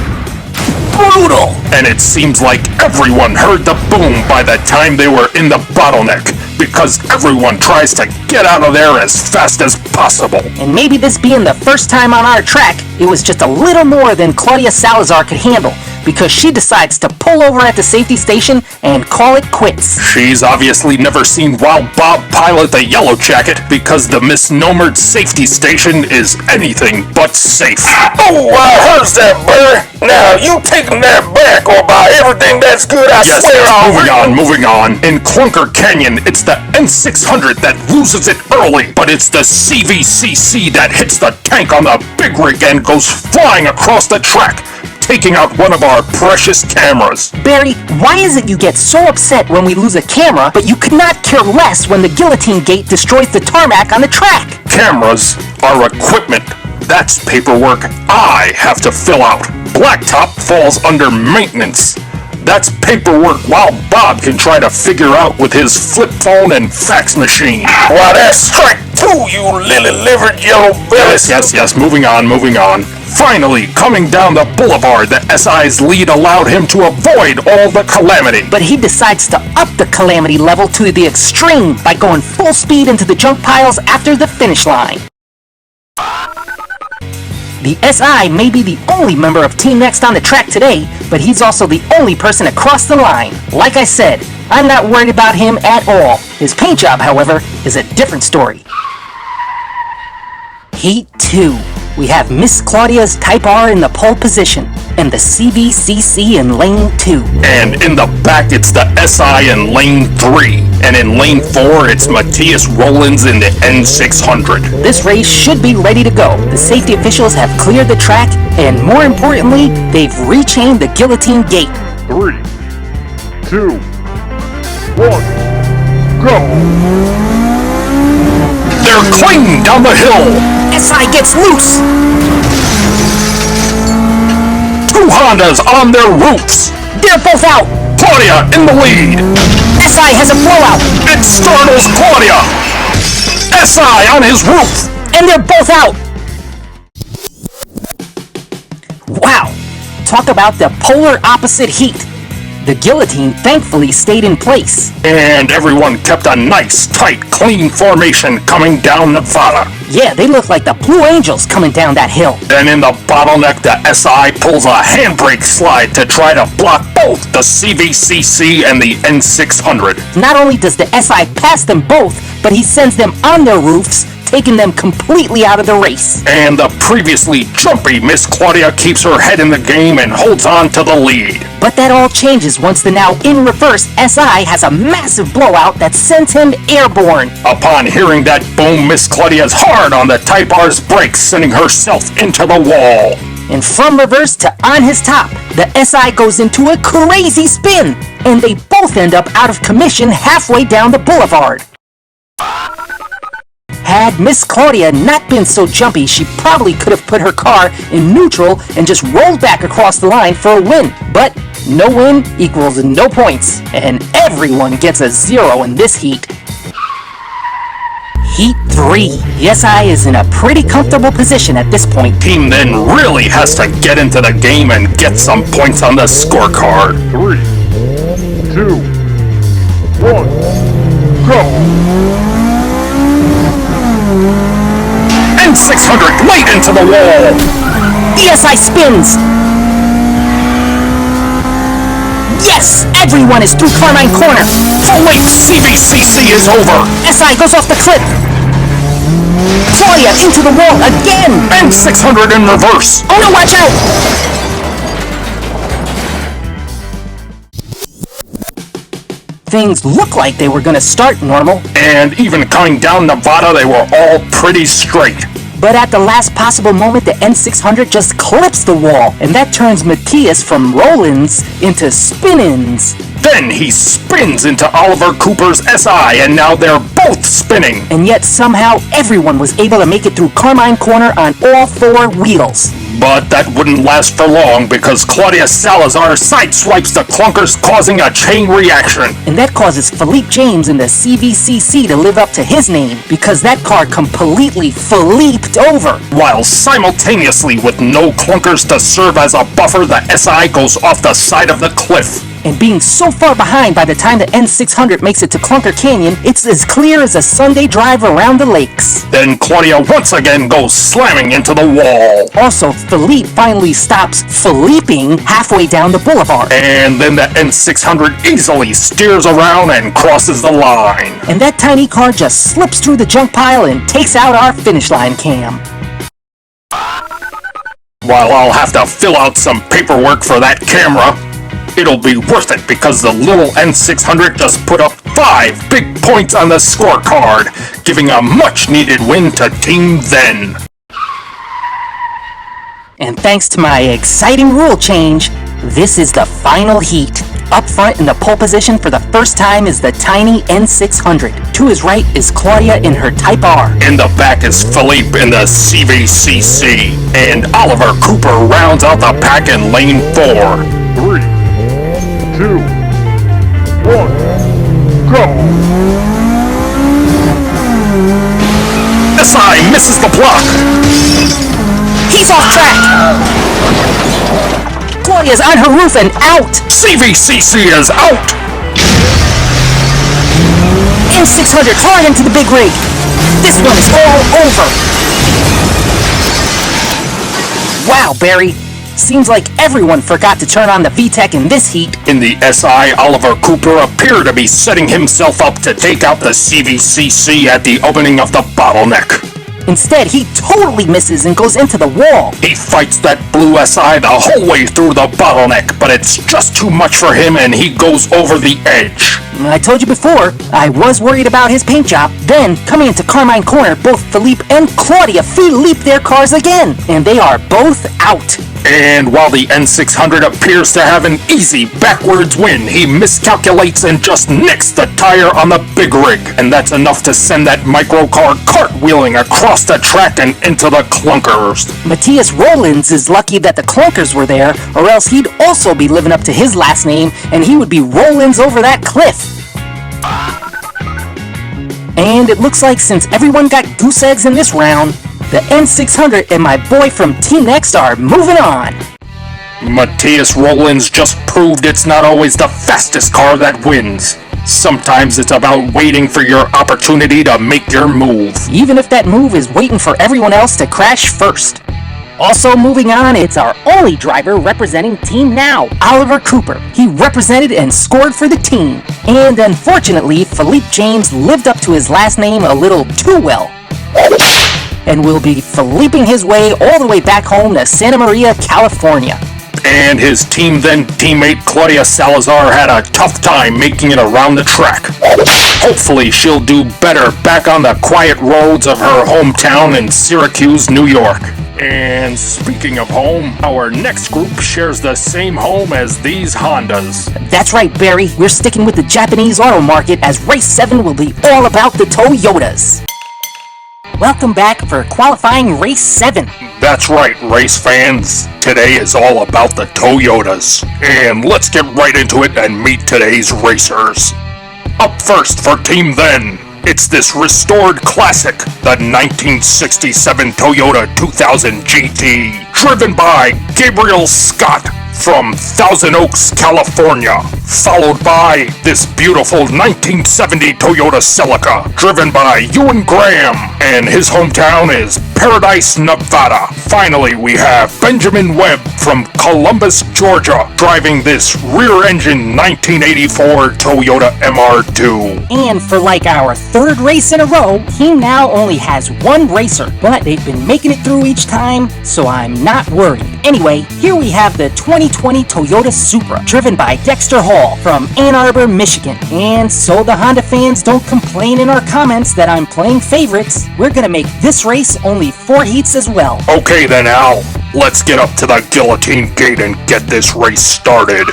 Brutal! And it seems like everyone heard the boom by the time they were in the bottleneck, because everyone tries to get out of there as fast as possible. And maybe this being the first time on our track, it was just a little more than Claudia Salazar could handle. because she decides to pull over at the safety station and call it quits. She's obviously never seen Wild Bob pilot the Yellow Jacket because the misnomered safety station is anything but safe. Oh, I heard that, Barry. Now, you taking that back, or by everything that's good, I Yes, swear I'll... moving on. In Clunker Canyon, it's the N600 that loses it early, but it's the CVCC that hits the tank on the big rig and goes flying across the track, taking out one of our precious cameras. Barry, why is it you get so upset when we lose a camera, but you could not care less when the guillotine gate destroys the tarmac on the track? Cameras are equipment. That's paperwork I have to fill out. Blacktop falls under maintenance. That's paperwork Wild Bob can try to figure out with his flip phone and fax machine. Why, that's strike two, you lily-livered yellow belly. Yes, moving on. Finally, coming down the boulevard, the SI's lead allowed him to avoid all the calamity. But he decides to up the calamity level to the extreme by going full speed into the junk piles after the finish line. The SI may be the only member of Team Next on the track today, but he's also the only person across the line. Like I said, I'm not worried about him at all. His paint job, however, is a different story. Heat 2. We have Miss Claudia's Type R in the pole position, and the CVCC in lane 2. And in the back, it's the SI in lane 3. And in lane 4, it's Matthias Rollins in the N600. This race should be ready to go. The safety officials have cleared the track, and more importantly, they've rechained the guillotine gate. 3, 2, 1, go! They're clean down the hill. SI gets loose. 2 Hondas on their roofs. They're both out. Claudia in the lead. SI has a blowout. It startles Claudia. SI on his roof. And they're both out. Wow. Talk about the polar opposite heat. The guillotine thankfully stayed in place. And everyone kept a nice, tight, clean formation coming down Nevada. Yeah, they look like the Blue Angels coming down that hill. Then in the bottleneck, the SI pulls a handbrake slide to try to block both the CVCC and the N600. Not only does the SI pass them both, but he sends them on their roofs, taking them completely out of the race. And the previously jumpy Miss Claudia keeps her head in the game and holds on to the lead. But that all changes once the now in reverse SI has a massive blowout that sends him airborne. Upon hearing that boom, Miss Claudia's hard on the Type R's brakes, sending herself into the wall. And from reverse to on his top, the SI goes into a crazy spin, and they both end up out of commission halfway down the boulevard. Had Miss Claudia not been so jumpy, she probably could have put her car in neutral and just rolled back across the line for a win. But no win equals no points, and everyone gets a 0 in this heat. Heat 3. The SI is in a pretty comfortable position at this point. Team then really has to get into the game and get some points on the scorecard. 3, 2, 1, go! N600 late into the wall. The SI spins. Yes! Everyone is through Carmine Corner. The late CVCC is over. SI goes off the cliff. Claudia into the wall again. N600 in reverse. Oh no, watch out! Things look like they were gonna start normal. And even coming down Nevada, they were all pretty straight. But at the last possible moment, the N600 just clips the wall, and that turns Matthias from roll-ins into spin-ins. Then he spins into Oliver Cooper's SI, and now they're both spinning. And yet somehow everyone was able to make it through Carmine Corner on all 4 wheels. But that wouldn't last for long because Claudia Salazar sideswipes the clunkers, causing a chain reaction. And that causes Philippe James in the CVCC to live up to his name because that car completely Philipped over. While simultaneously, with no clunkers to serve as a buffer, the SI goes off the side of the cliff. And being so far behind by the time the N600 makes it to Clunker Canyon, it's as clear as a Sunday drive around the lakes. Then Claudia once again goes slamming into the wall. Also, Philippe finally stops Philipping halfway down the boulevard. And then the N600 easily steers around and crosses the line. And that tiny car just slips through the junk pile and takes out our finish line cam. While I'll have to fill out some paperwork for that camera, it'll be worth it because the little N600 just put up 5 big points on the scorecard, giving a much-needed win to Team Then. And thanks to my exciting rule change, this is the final heat. Up front in the pole position for the first time is the tiny N600. To his right is Claudia in her Type R. In the back is Philippe in the CVCC. And Oliver Cooper rounds out the pack in lane 4. 3, 2, 1, go! SI misses the block. He's off track! Claudia's on her roof and out! CVCC is out! N600 hard into the big rig. This one is all over. Wow, Barry. Seems like everyone forgot to turn on the VTEC in this heat. In the SI, Oliver Cooper appeared to be setting himself up to take out the CVCC at the opening of the bottleneck. Instead, he totally misses and goes into the wall. He fights that blue SI the whole way through the bottleneck, but it's just too much for him and he goes over the edge. I told you before, I was worried about his paint job. Then, coming into Carmine Corner, both Philippe and Claudia Philippe their cars again, and they are both out. And while the N600 appears to have an easy backwards win, he miscalculates and just nicks the tire on the big rig. And that's enough to send that microcar cartwheeling across the track and into the clunkers. Matthias Rollins is lucky that the clunkers were there, or else he'd also be living up to his last name, and he would be Rollins over that cliff. And it looks like since everyone got goose eggs in this round, the N600 and my boy from Team Next are moving on. Matthias Rollins just proved it's not always the fastest car that wins. Sometimes it's about waiting for your opportunity to make your move. Even if that move is waiting for everyone else to crash first. Also moving on, it's our only driver representing Team Now, Oliver Cooper. He represented and scored for the team. And unfortunately, Philippe James lived up to his last name a little too well. And will be Philipping his way all the way back home to Santa Maria, California. And his Team Then teammate Claudia Salazar had a tough time making it around the track. Hopefully she'll do better back on the quiet roads of her hometown in Syracuse, New York. And speaking of home, our next group shares the same home as these Hondas. That's right, Barry. We're sticking with the Japanese auto market as Race 7 will be all about the Toyotas. Welcome back for qualifying Race 7. That's right, race fans. Today is all about the Toyotas. And let's get right into it and meet today's racers. Up first for Team Then, it's this restored classic, the 1967 Toyota 2000 GT, driven by Gabriel Scott from Thousand Oaks, California, followed by this beautiful 1970 Toyota Celica, driven by Ewan Graham, and his hometown is Paradise, Nevada. Finally, we have Benjamin Webb from Columbus, Georgia, driving this rear-engine 1984 Toyota MR2. And for like our third race in a row, Team Now only has one racer, but they've been making it through each time, so I'm not worried. Anyway, here we have the 2020 Toyota Supra, driven by Dexter Hall from Ann Arbor, Michigan. And so the Honda fans don't complain in our comments that I'm playing favorites, we're gonna make this race only 4 heats as well. Okay then, Al, let's get up to the guillotine gate and get this race started.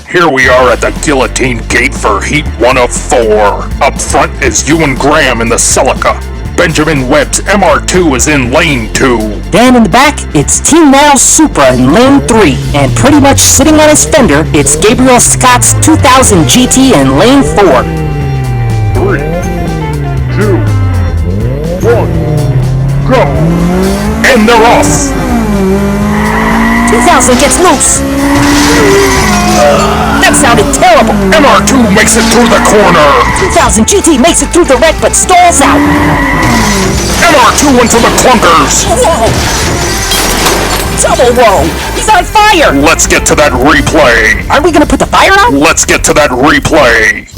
Here we are at the guillotine gate for heat 1 of 4. Up front is Ewan Graham in the Celica. Benjamin Webb's MR2 is in lane 2. Then in the back, it's Team Now's Supra in lane 3. And pretty much sitting on his fender, it's Gabriel Scott's 2000 GT in lane 4. 3, 2, 1, go! And they're off! 2000 gets loose. That sounded terrible. MR2 makes it through the corner. 2000 GT makes it through the wreck but stalls out. MR2 into the clunkers. Whoa! Double whoa! He's on fire! Let's get to that replay. Are we gonna put the fire out? Let's get to that replay.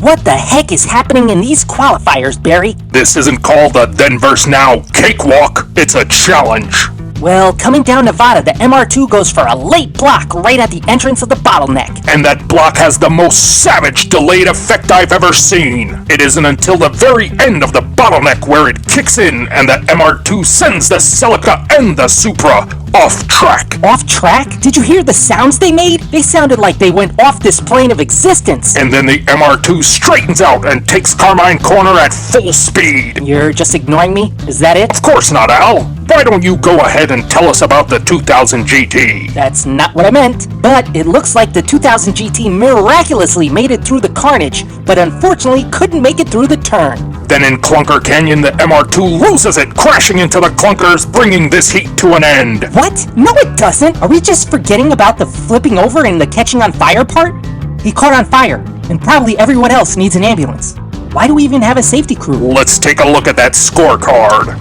What the heck is happening in these qualifiers, Barry? This isn't called a then versus now cakewalk. It's a challenge. Well, coming down Nevada, the MR2 goes for a late block right at the entrance of the bottleneck. And that block has the most savage delayed effect I've ever seen. It isn't until the very end of the bottleneck where it kicks in and the MR2 sends the Celica and the Supra off track. Off track? Did you hear the sounds they made? They sounded like they went off this plane of existence. And then the MR2 straightens out and takes Carmine Corner at full speed. You're just ignoring me? Is that it? Of course not, Al. Why don't you go ahead and tell us about the 2000 GT? That's not what I meant. But it looks like the 2000 GT miraculously made it through the carnage, but unfortunately couldn't make it through the turn. Then in Clunker Canyon, the MR2 loses it, crashing into the clunkers, bringing this heat to an end. What? No, it doesn't. Are we just forgetting about the flipping over and the catching on fire part? He caught on fire, and probably everyone else needs an ambulance. Why do we even have a safety crew? Let's take a look at that scorecard.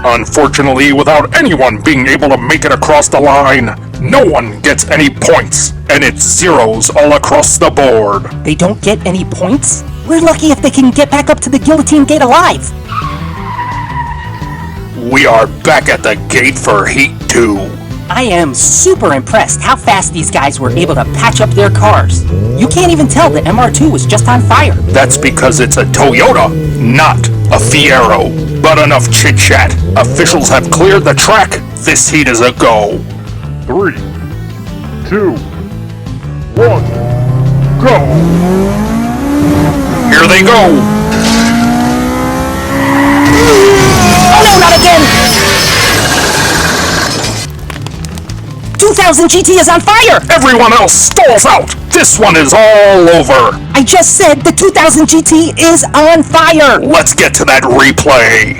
Unfortunately, without anyone being able to make it across the line, no one gets any points, and it's zeros all across the board. They don't get any points? We're lucky if they can get back up to the guillotine gate alive. We are back at the gate for Heat 2. I am super impressed how fast these guys were able to patch up their cars. You can't even tell the MR2 was just on fire. That's because it's a Toyota, not a Fiero. But enough chit-chat. Officials have cleared the track. This heat is a go. 3, 2, 1, go! Here they go. Oh no, not again! 2000 GT is on fire! Everyone else stalls out. This one is all over. I just said the 2000 GT is on fire! Let's get to that replay.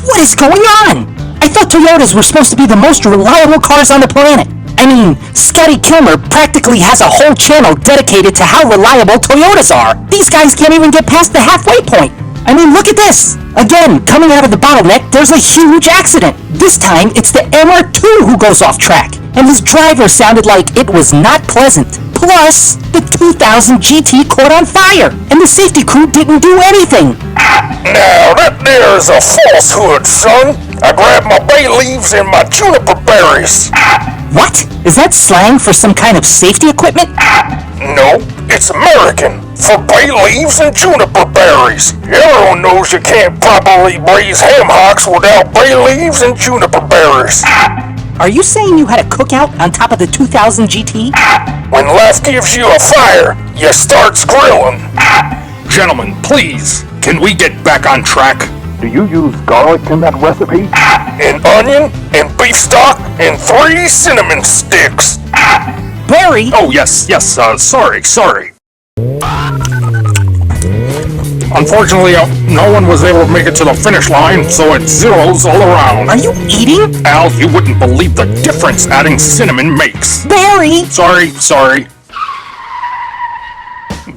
What is going on? I thought Toyotas were supposed to be the most reliable cars on the planet. I mean, Scotty Kilmer practically has a whole channel dedicated to how reliable Toyotas are. These guys can't even get past the halfway point. I mean, look at this! Again, coming out of the bottleneck, there's a huge accident. This time, it's the MR2 who goes off track, and his driver sounded like it was not pleasant. Plus, the 2000 GT caught on fire, and the safety crew didn't do anything. Now that there's a falsehood, son. I grabbed my bay leaves and my juniper berries. What? Is that slang for some kind of safety equipment? No, it's American. For bay leaves and juniper berries. Everyone knows you can't properly braise ham hocks without bay leaves and juniper berries. Are you saying you had a cookout on top of the 2000 GT? When life gives you a fire, you start grilling. Gentlemen, please, can we get back on track? Do you use garlic in that recipe? And onion, and beef stock, and 3 cinnamon sticks. Barry? Oh, yes, sorry. Unfortunately, no one was able to make it to the finish line, so it's zeros all around. Are you eating? Al, you wouldn't believe the difference adding cinnamon makes. Barry! Sorry.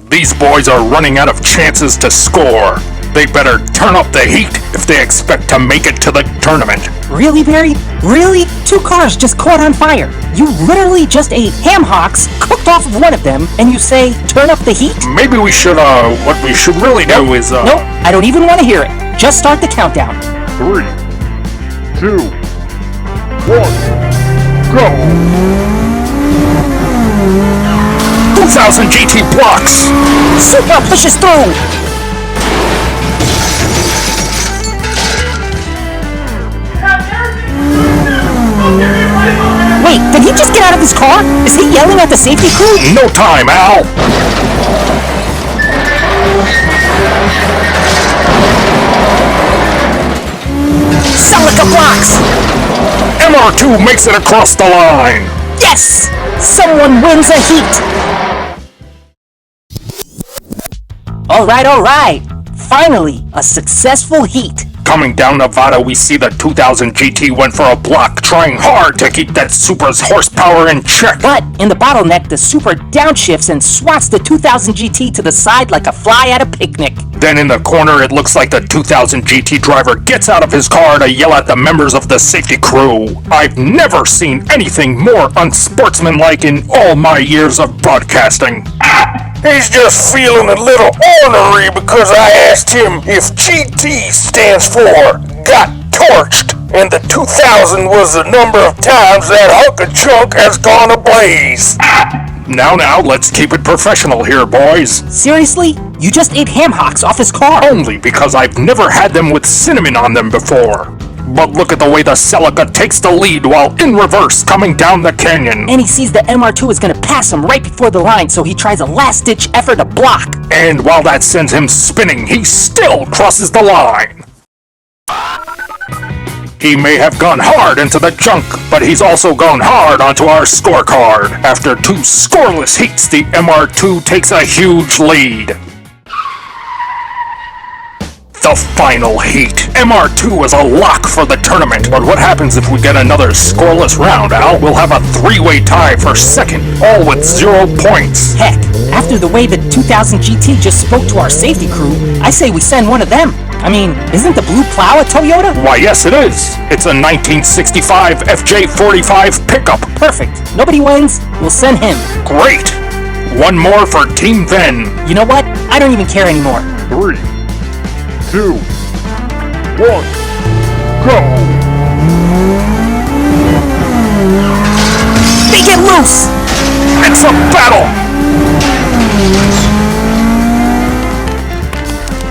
These boys are running out of chances to score. They better turn up the heat if they expect to make it to the tournament. Really, Barry? Really? 2 cars just caught on fire. You literally just ate ham hocks, cooked off of one of them, and you say, turn up the heat? Maybe we should, what we should really do is, Nope, I don't even want to hear it. Just start the countdown. 3, 2, 1, go! 2000 GT blocks! Super pushes through! Wait, did he just get out of his car? Is he yelling at the safety crew? No time, Al! Celica blocks! MR2 makes it across the line! Yes! Someone wins a heat! Alright. Finally, a successful heat. coming down Nevada, we see the 2000 GT went for a block, trying hard to keep that Supra's horsepower in check. But in the bottleneck, the Supra downshifts and swats the 2000 GT to the side like a fly at a picnic. Then in the corner, it looks like the 2000 GT driver gets out of his car to yell at the members of the safety crew. I've never seen anything more unsportsmanlike in all my years of broadcasting. He's just feeling a little ornery because I asked him if GT stands for Got Torched, and the 2000 was the number of times that hunk of junk has gone ablaze. Now, let's keep it professional here, boys. Seriously? You just ate ham hocks off his car? Only because I've never had them with cinnamon on them before. But look at the way the Celica takes the lead while in reverse coming down the canyon. And he sees the MR2 is gonna pass him right before the line, so he tries a last-ditch effort to block. And while that sends him spinning, he still crosses the line. He may have gone hard into the junk, but he's also gone hard onto our scorecard. After 2 scoreless heats, the MR2 takes a huge lead. The final heat. MR2 is a lock for the tournament, but what happens if we get another scoreless round, Al? We'll have a 3-way tie for second, all with 0 points. Heck, after the way the 2000 GT just spoke to our safety crew, I say we send one of them. I mean, isn't the blue plow a Toyota? Why, yes it is. It's a 1965 FJ45 pickup. Perfect. Nobody wins. We'll send him. Great. One more for Team Then. You know what? I don't even care anymore. 3, 2, 1, go! Make it loose! It's a battle!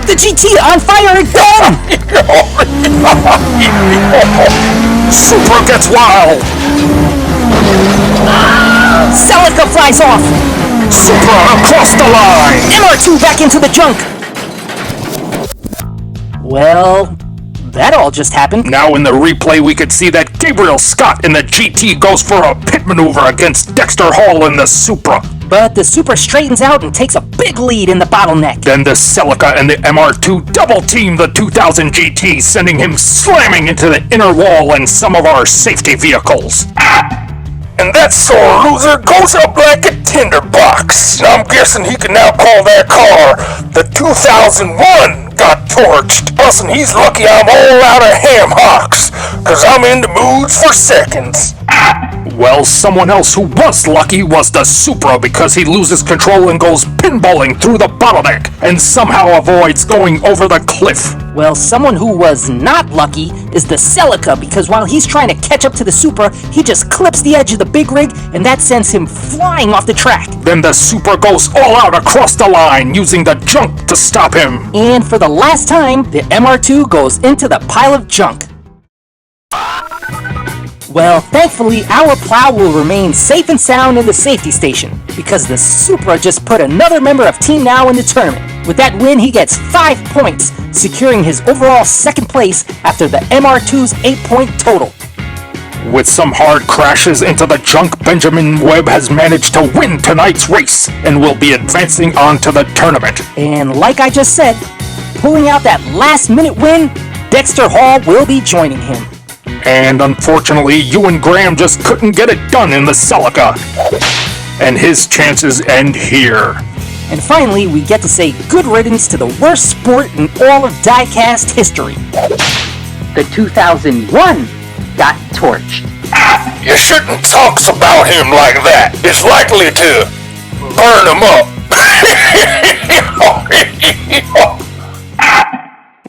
The GT on fire again! Supra gets wild! Celica flies off! Supra across the line! MR2 back into the junk! Well, that all just happened. Now in the replay we could see that Gabriel Scott in the GT goes for a pit maneuver against Dexter Hall in the Supra. But the Supra straightens out and takes a big lead in the bottleneck. Then the Celica and the MR2 double-team the 2000 GT, sending him slamming into the inner wall and some of our safety vehicles. And that sore loser goes up like a tinderbox. I'm guessing he can now call that car the 2001 Got Torched. Plus, and he's lucky I'm all out of ham hocks, cause I'm in the mood for seconds. Well, someone else who was lucky was the Supra because he loses control and goes pinballing through the bottleneck and somehow avoids going over the cliff. Well, someone who was not lucky is the Celica because while he's trying to catch up to the Supra, he just clips the edge of the big rig and that sends him flying off the track. Then the Supra goes all out across the line using the junk to stop him. And for the last time, the MR2 goes into the pile of junk. Well, thankfully, our plow will remain safe and sound in the safety station, because the Supra just put another member of Team Now in the tournament. With that win, he gets 5 points, securing his overall second place after the MR2's 8-point total. With some hard crashes into the junk, Benjamin Webb has managed to win tonight's race and will be advancing on to the tournament. And like I just said, pulling out that last-minute win, Dexter Hall will be joining him. And unfortunately, Ewan Graham just couldn't get it done in the Celica. And his chances end here. And finally, we get to say good riddance to the worst sport in all of Diecast history. The 2001 Got Torched. You shouldn't talk about him like that. It's likely to burn him up.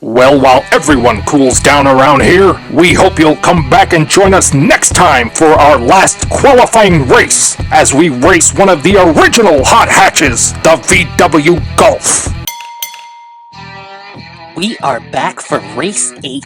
Well, while everyone cools down around here, we hope you'll come back and join us next time for our last qualifying race, as we race one of the original hot hatches, the VW Golf. We are back for race 8,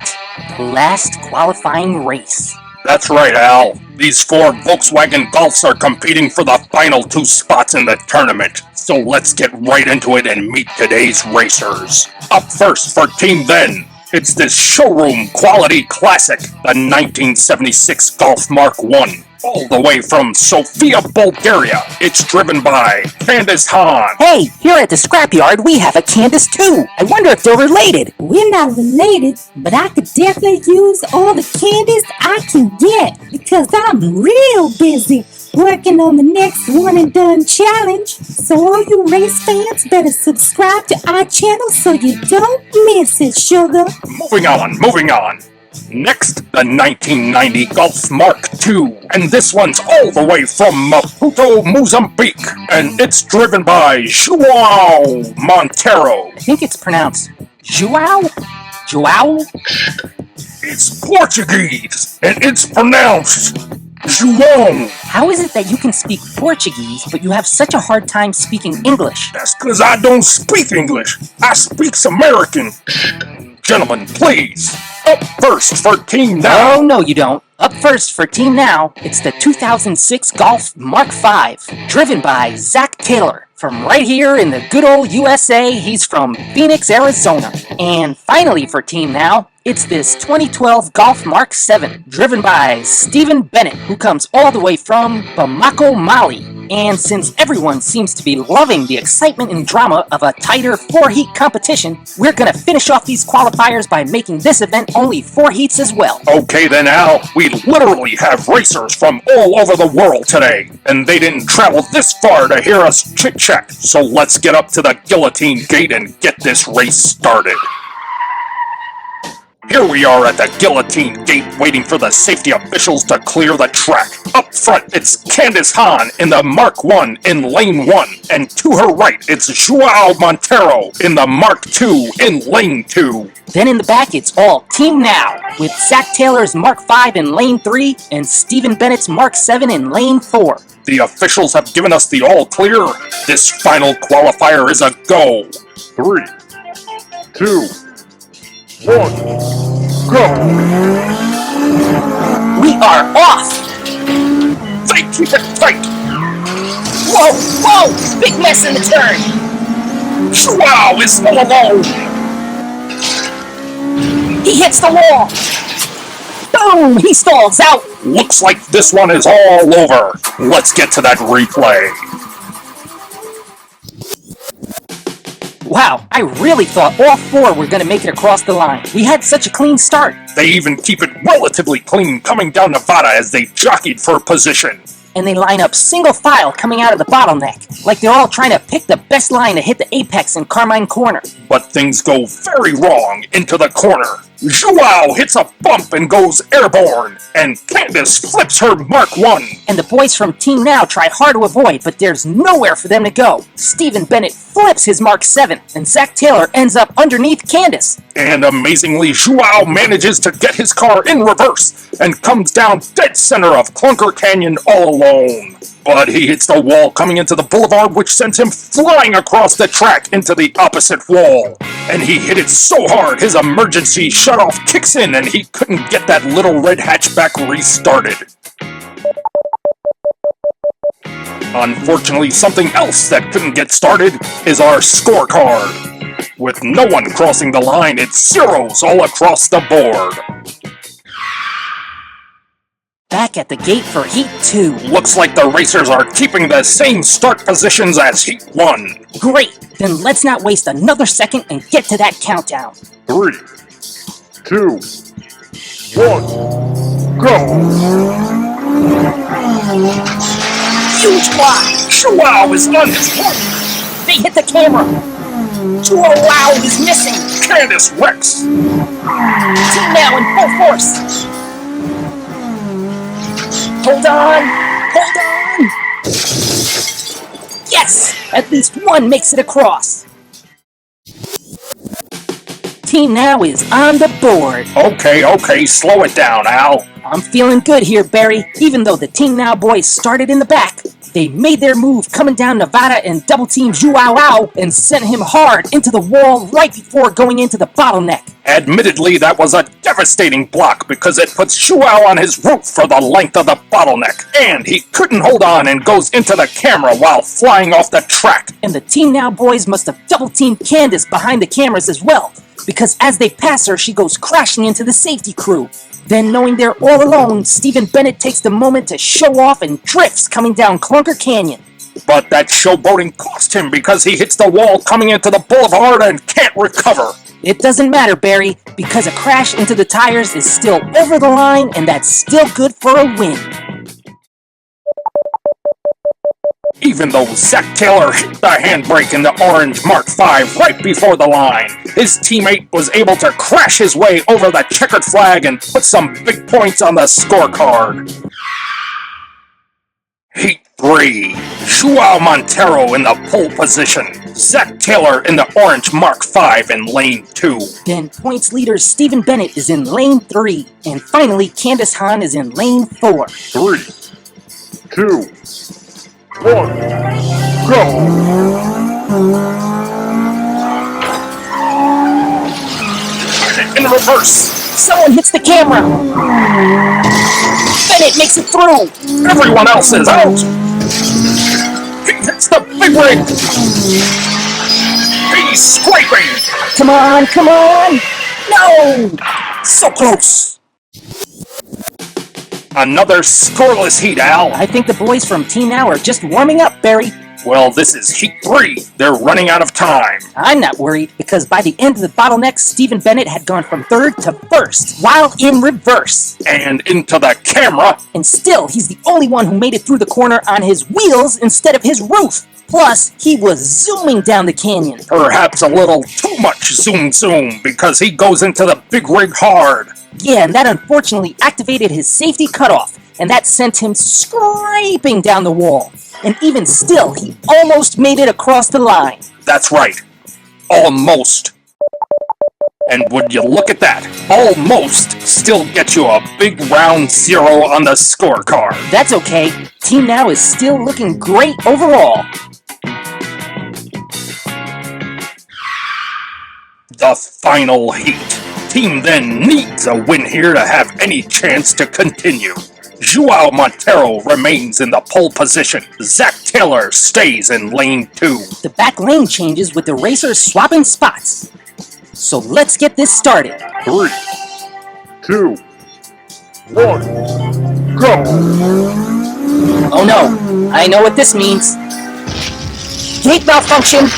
the last qualifying race. That's right, Al. These 4 Volkswagen Golfs are competing for the final 2 spots in the tournament. So let's get right into it and meet today's racers. Up first for Team Then, it's this showroom quality classic, the 1976 Golf Mark I. All the way from Sofia, Bulgaria, it's driven by Candace Hahn. Hey, here at the Scrapyard, we have a Candace too. I wonder if they're related. We're not related, but I could definitely use all the Candace I can get because I'm real busy working on the next one and done challenge. So all you race fans better subscribe to our channel so you don't miss it, sugar. Moving on. Next, the 1990 Golf Mark II, and this one's all the way from Maputo, Mozambique, and it's driven by João Monteiro. I think it's pronounced João? João? It's Portuguese, and it's pronounced João. How is it that you can speak Portuguese, but you have such a hard time speaking English? That's because I don't speak English. I speak American. Gentlemen, please. Up first for Team Now. Oh, no, you don't. Up first for Team Now, it's the 2006 Golf Mark V, driven by Zach Taylor. From right here in the good old USA, he's from Phoenix, Arizona. And finally for Team Now, it's this 2012 Golf Mark VII, driven by Stephen Bennett, who comes all the way from Bamako, Mali. And since everyone seems to be loving the excitement and drama of a tighter 4-heat competition, we're gonna finish off these qualifiers by making this event only 4 heats as well. Okay then, Al, we literally have racers from all over the world today, and they didn't travel this far to hear us chit-chat, so let's get up to the guillotine gate and get this race started. Here we are at the guillotine gate waiting for the safety officials to clear the track. Up front, it's Candace Hahn in the Mark I in Lane 1, and to her right, it's João Monteiro in the Mark II in Lane 2. Then in the back, it's all Team Now, with Zach Taylor's Mark V in Lane 3 and Stephen Bennett's Mark VII in Lane 4. The officials have given us the all clear. This final qualifier is a go. 3, 2, 1, go! We are off! They keep it tight! Whoa! Big mess in the turn! João is all alone! He hits the wall! Boom! He stalls out! Looks like this one is all over. Let's get to that replay. Wow, I really thought all 4 were going to make it across the line. We had such a clean start. They even keep it relatively clean coming down Nevada as they jockeyed for position. And they line up single file coming out of the bottleneck, like they're all trying to pick the best line to hit the apex in Carmine Corner. But things go very wrong into the corner. João hits a bump and goes airborne, and Candace flips her Mark I. And the boys from Team Now try hard to avoid, but there's nowhere for them to go. Stephen Bennett flips his Mark VII, and Zach Taylor ends up underneath Candace. And amazingly, João manages to get his car in reverse and comes down dead center of Clunker Canyon all alone. But he hits the wall coming into the boulevard, which sends him flying across the track into the opposite wall. And he hit it so hard, his emergency shutoff kicks in and he couldn't get that little red hatchback restarted. Unfortunately, something else that couldn't get started is our scorecard. With no one crossing the line, it's zeros all across the board. Back at the gate for Heat 2. Looks like the racers are keeping the same start positions as Heat 1. Great! Then let's not waste another second and get to that countdown. 3, 2, 1, go! Huge block! João is on his way! They hit the camera! João is missing! Candace wrecks! Team Now in full force! Hold on! Yes! At least one makes it across! Team Now is on the board! Okay, slow it down, Al. I'm feeling good here, Barry. Even though the Team Now boys started in the back, they made their move coming down Nevada and double-teamed João and sent him hard into the wall right before going into the bottleneck. Admittedly, that was a devastating block because it puts João on his roof for the length of the bottleneck, and he couldn't hold on and goes into the camera while flying off the track. And the Team Now boys must have double-teamed Candace behind the cameras as well, because as they pass her, she goes crashing into the safety crew. Then, knowing they're all alone, Stephen Bennett takes the moment to show off and drifts coming down Clunker Canyon. But that showboating cost him because he hits the wall coming into the boulevard and can't recover. It doesn't matter, Barry, because a crash into the tires is still over the line, and that's still good for a win. Even though Zach Taylor hit the handbrake in the orange Mark V right before the line, his teammate was able to crash his way over the checkered flag and put some big points on the scorecard. Heat 3, Joao Montero in the pole position, Zach Taylor in the orange Mark V in lane 2. Then points leader Stephen Bennett is in lane 3, and finally Candace Hahn is in lane 4. 3, 2, 1, go! In reverse, Someone hits the camera! Bennett makes it through! everyone else is out. He hits the big rig. He's scraping. Come on, come on! No! So close! Another scoreless heat, Al. I think the boys from Team Now are just warming up, Barry. Well, this is Heat 3. They're running out of time. I'm not worried, because by the end of the bottleneck, Stephen Bennett had gone from 3rd to 1st, while in reverse. And into the camera. And still, he's the only one who made it through the corner on his wheels instead of his roof. Plus, he was zooming down the canyon. Perhaps a little too much zoom, because he goes into the big rig hard. Yeah, and that unfortunately activated his safety cutoff, and that sent him scraping down the wall. And even still, he almost made it across the line. That's right. Almost. And would you look at that? Almost still gets you a big round 0 on the scorecard. That's okay. Team Now is still looking great overall. The final heat. Team then needs a win here to have any chance to continue. Joao Montero remains in the pole position. Zach Taylor stays in lane 2. The back lane changes with the racers swapping spots. So let's get this started. 3, 2, 1, go! Oh no, I know what this means. Gate malfunction.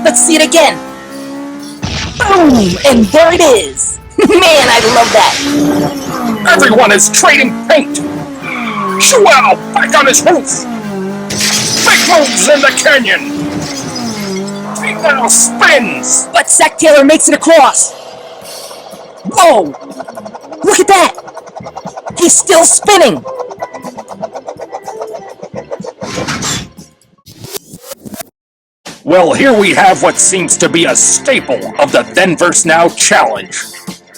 Let's see it again. Boom! And there it is. Man, I love that. Everyone is trading paint. Joao back on his roof. Big moves in the canyon. He now spins. But Zach Taylor makes it across. Whoa! Look at that! He's still spinning! Well, here we have what seems to be a staple of the Then vs. Now challenge.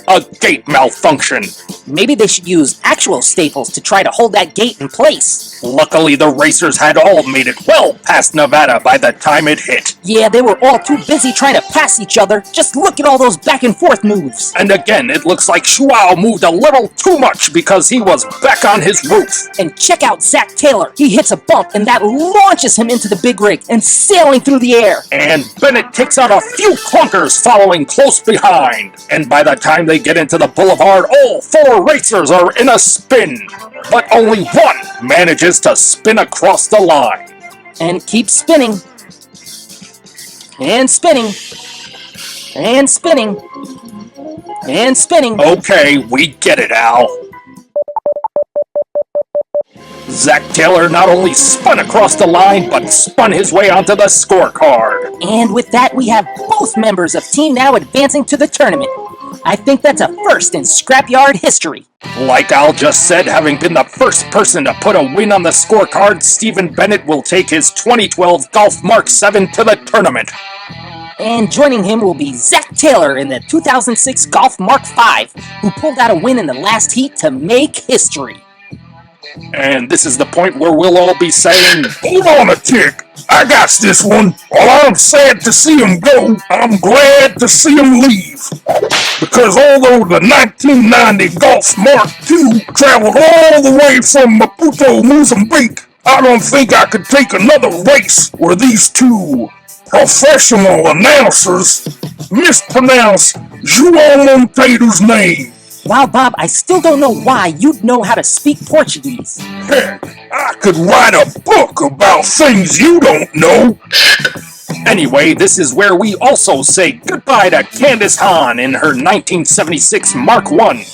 A gate malfunction. Maybe they should use actual staples to try to hold that gate in place. Luckily, the racers had all made it well past Nevada by the time it hit. Yeah, they were all too busy trying to pass each other. Just look at all those back and forth moves. And again, it looks like Joao moved a little too much because he was back on his roof. And check out Zach Taylor. He hits a bump and that launches him into the big rig and sailing through the air. And Bennett takes out a few clunkers following close behind. And by the time they get into the boulevard, all 4 racers are in a spin. But only one manages to spin across the line. And keep spinning. And spinning. And spinning. And spinning. Okay, we get it, Al. Zach Taylor not only spun across the line, but spun his way onto the scorecard. And with that, we have both members of Team Now advancing to the tournament. I think that's a first in Scrapyard history. Like Al just said, having been the first person to put a win on the scorecard, Stephen Bennett will take his 2012 Golf Mark 7 to the tournament. And joining him will be Zach Taylor in the 2006 Golf Mark 5, who pulled out a win in the last heat to make history. And this is the point where we'll all be saying, Hold on a tick. I got this one. While I'm sad to see him go, I'm glad to see him leave. Because although the 1990 Golf Mark II traveled all the way from Maputo, Mozambique, I don't think I could take another race where these two professional announcers mispronounce João Monteito's name. Wow, Bob, I still don't know why you'd know how to speak Portuguese. Heck, I could write a book about things you don't know. Anyway, this is where we also say goodbye to Candace Hahn in her 1976 Mark I.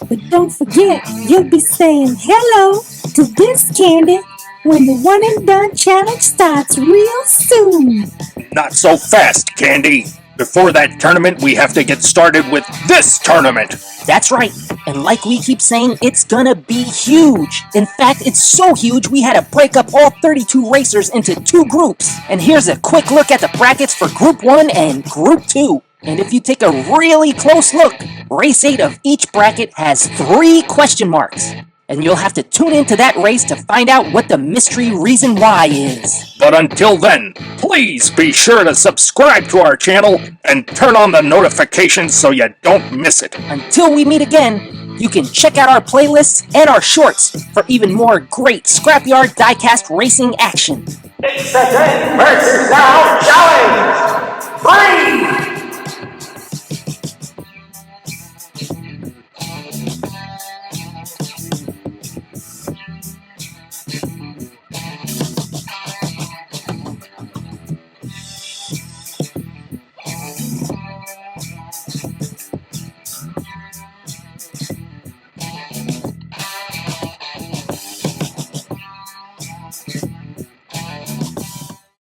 But don't forget, you'll be saying hello to this candy when the One and Done Challenge starts real soon. Not so fast, Candy. Before that tournament, we have to get started with this tournament. That's right, and like we keep saying, it's gonna be huge. In fact, it's so huge we had to break up all 32 racers into 2 groups. And here's a quick look at the brackets for Group 1 and Group 2. And if you take a really close look, Race 8 of each bracket has 3 question marks. And you'll have to tune into that race to find out what the mystery reason why is. But until then, please be sure to subscribe to our channel and turn on the notifications so you don't miss it. Until we meet again, you can check out our playlists and our shorts for even more great Scrapyard Diecast racing action. It's the then versus now challenge. 3,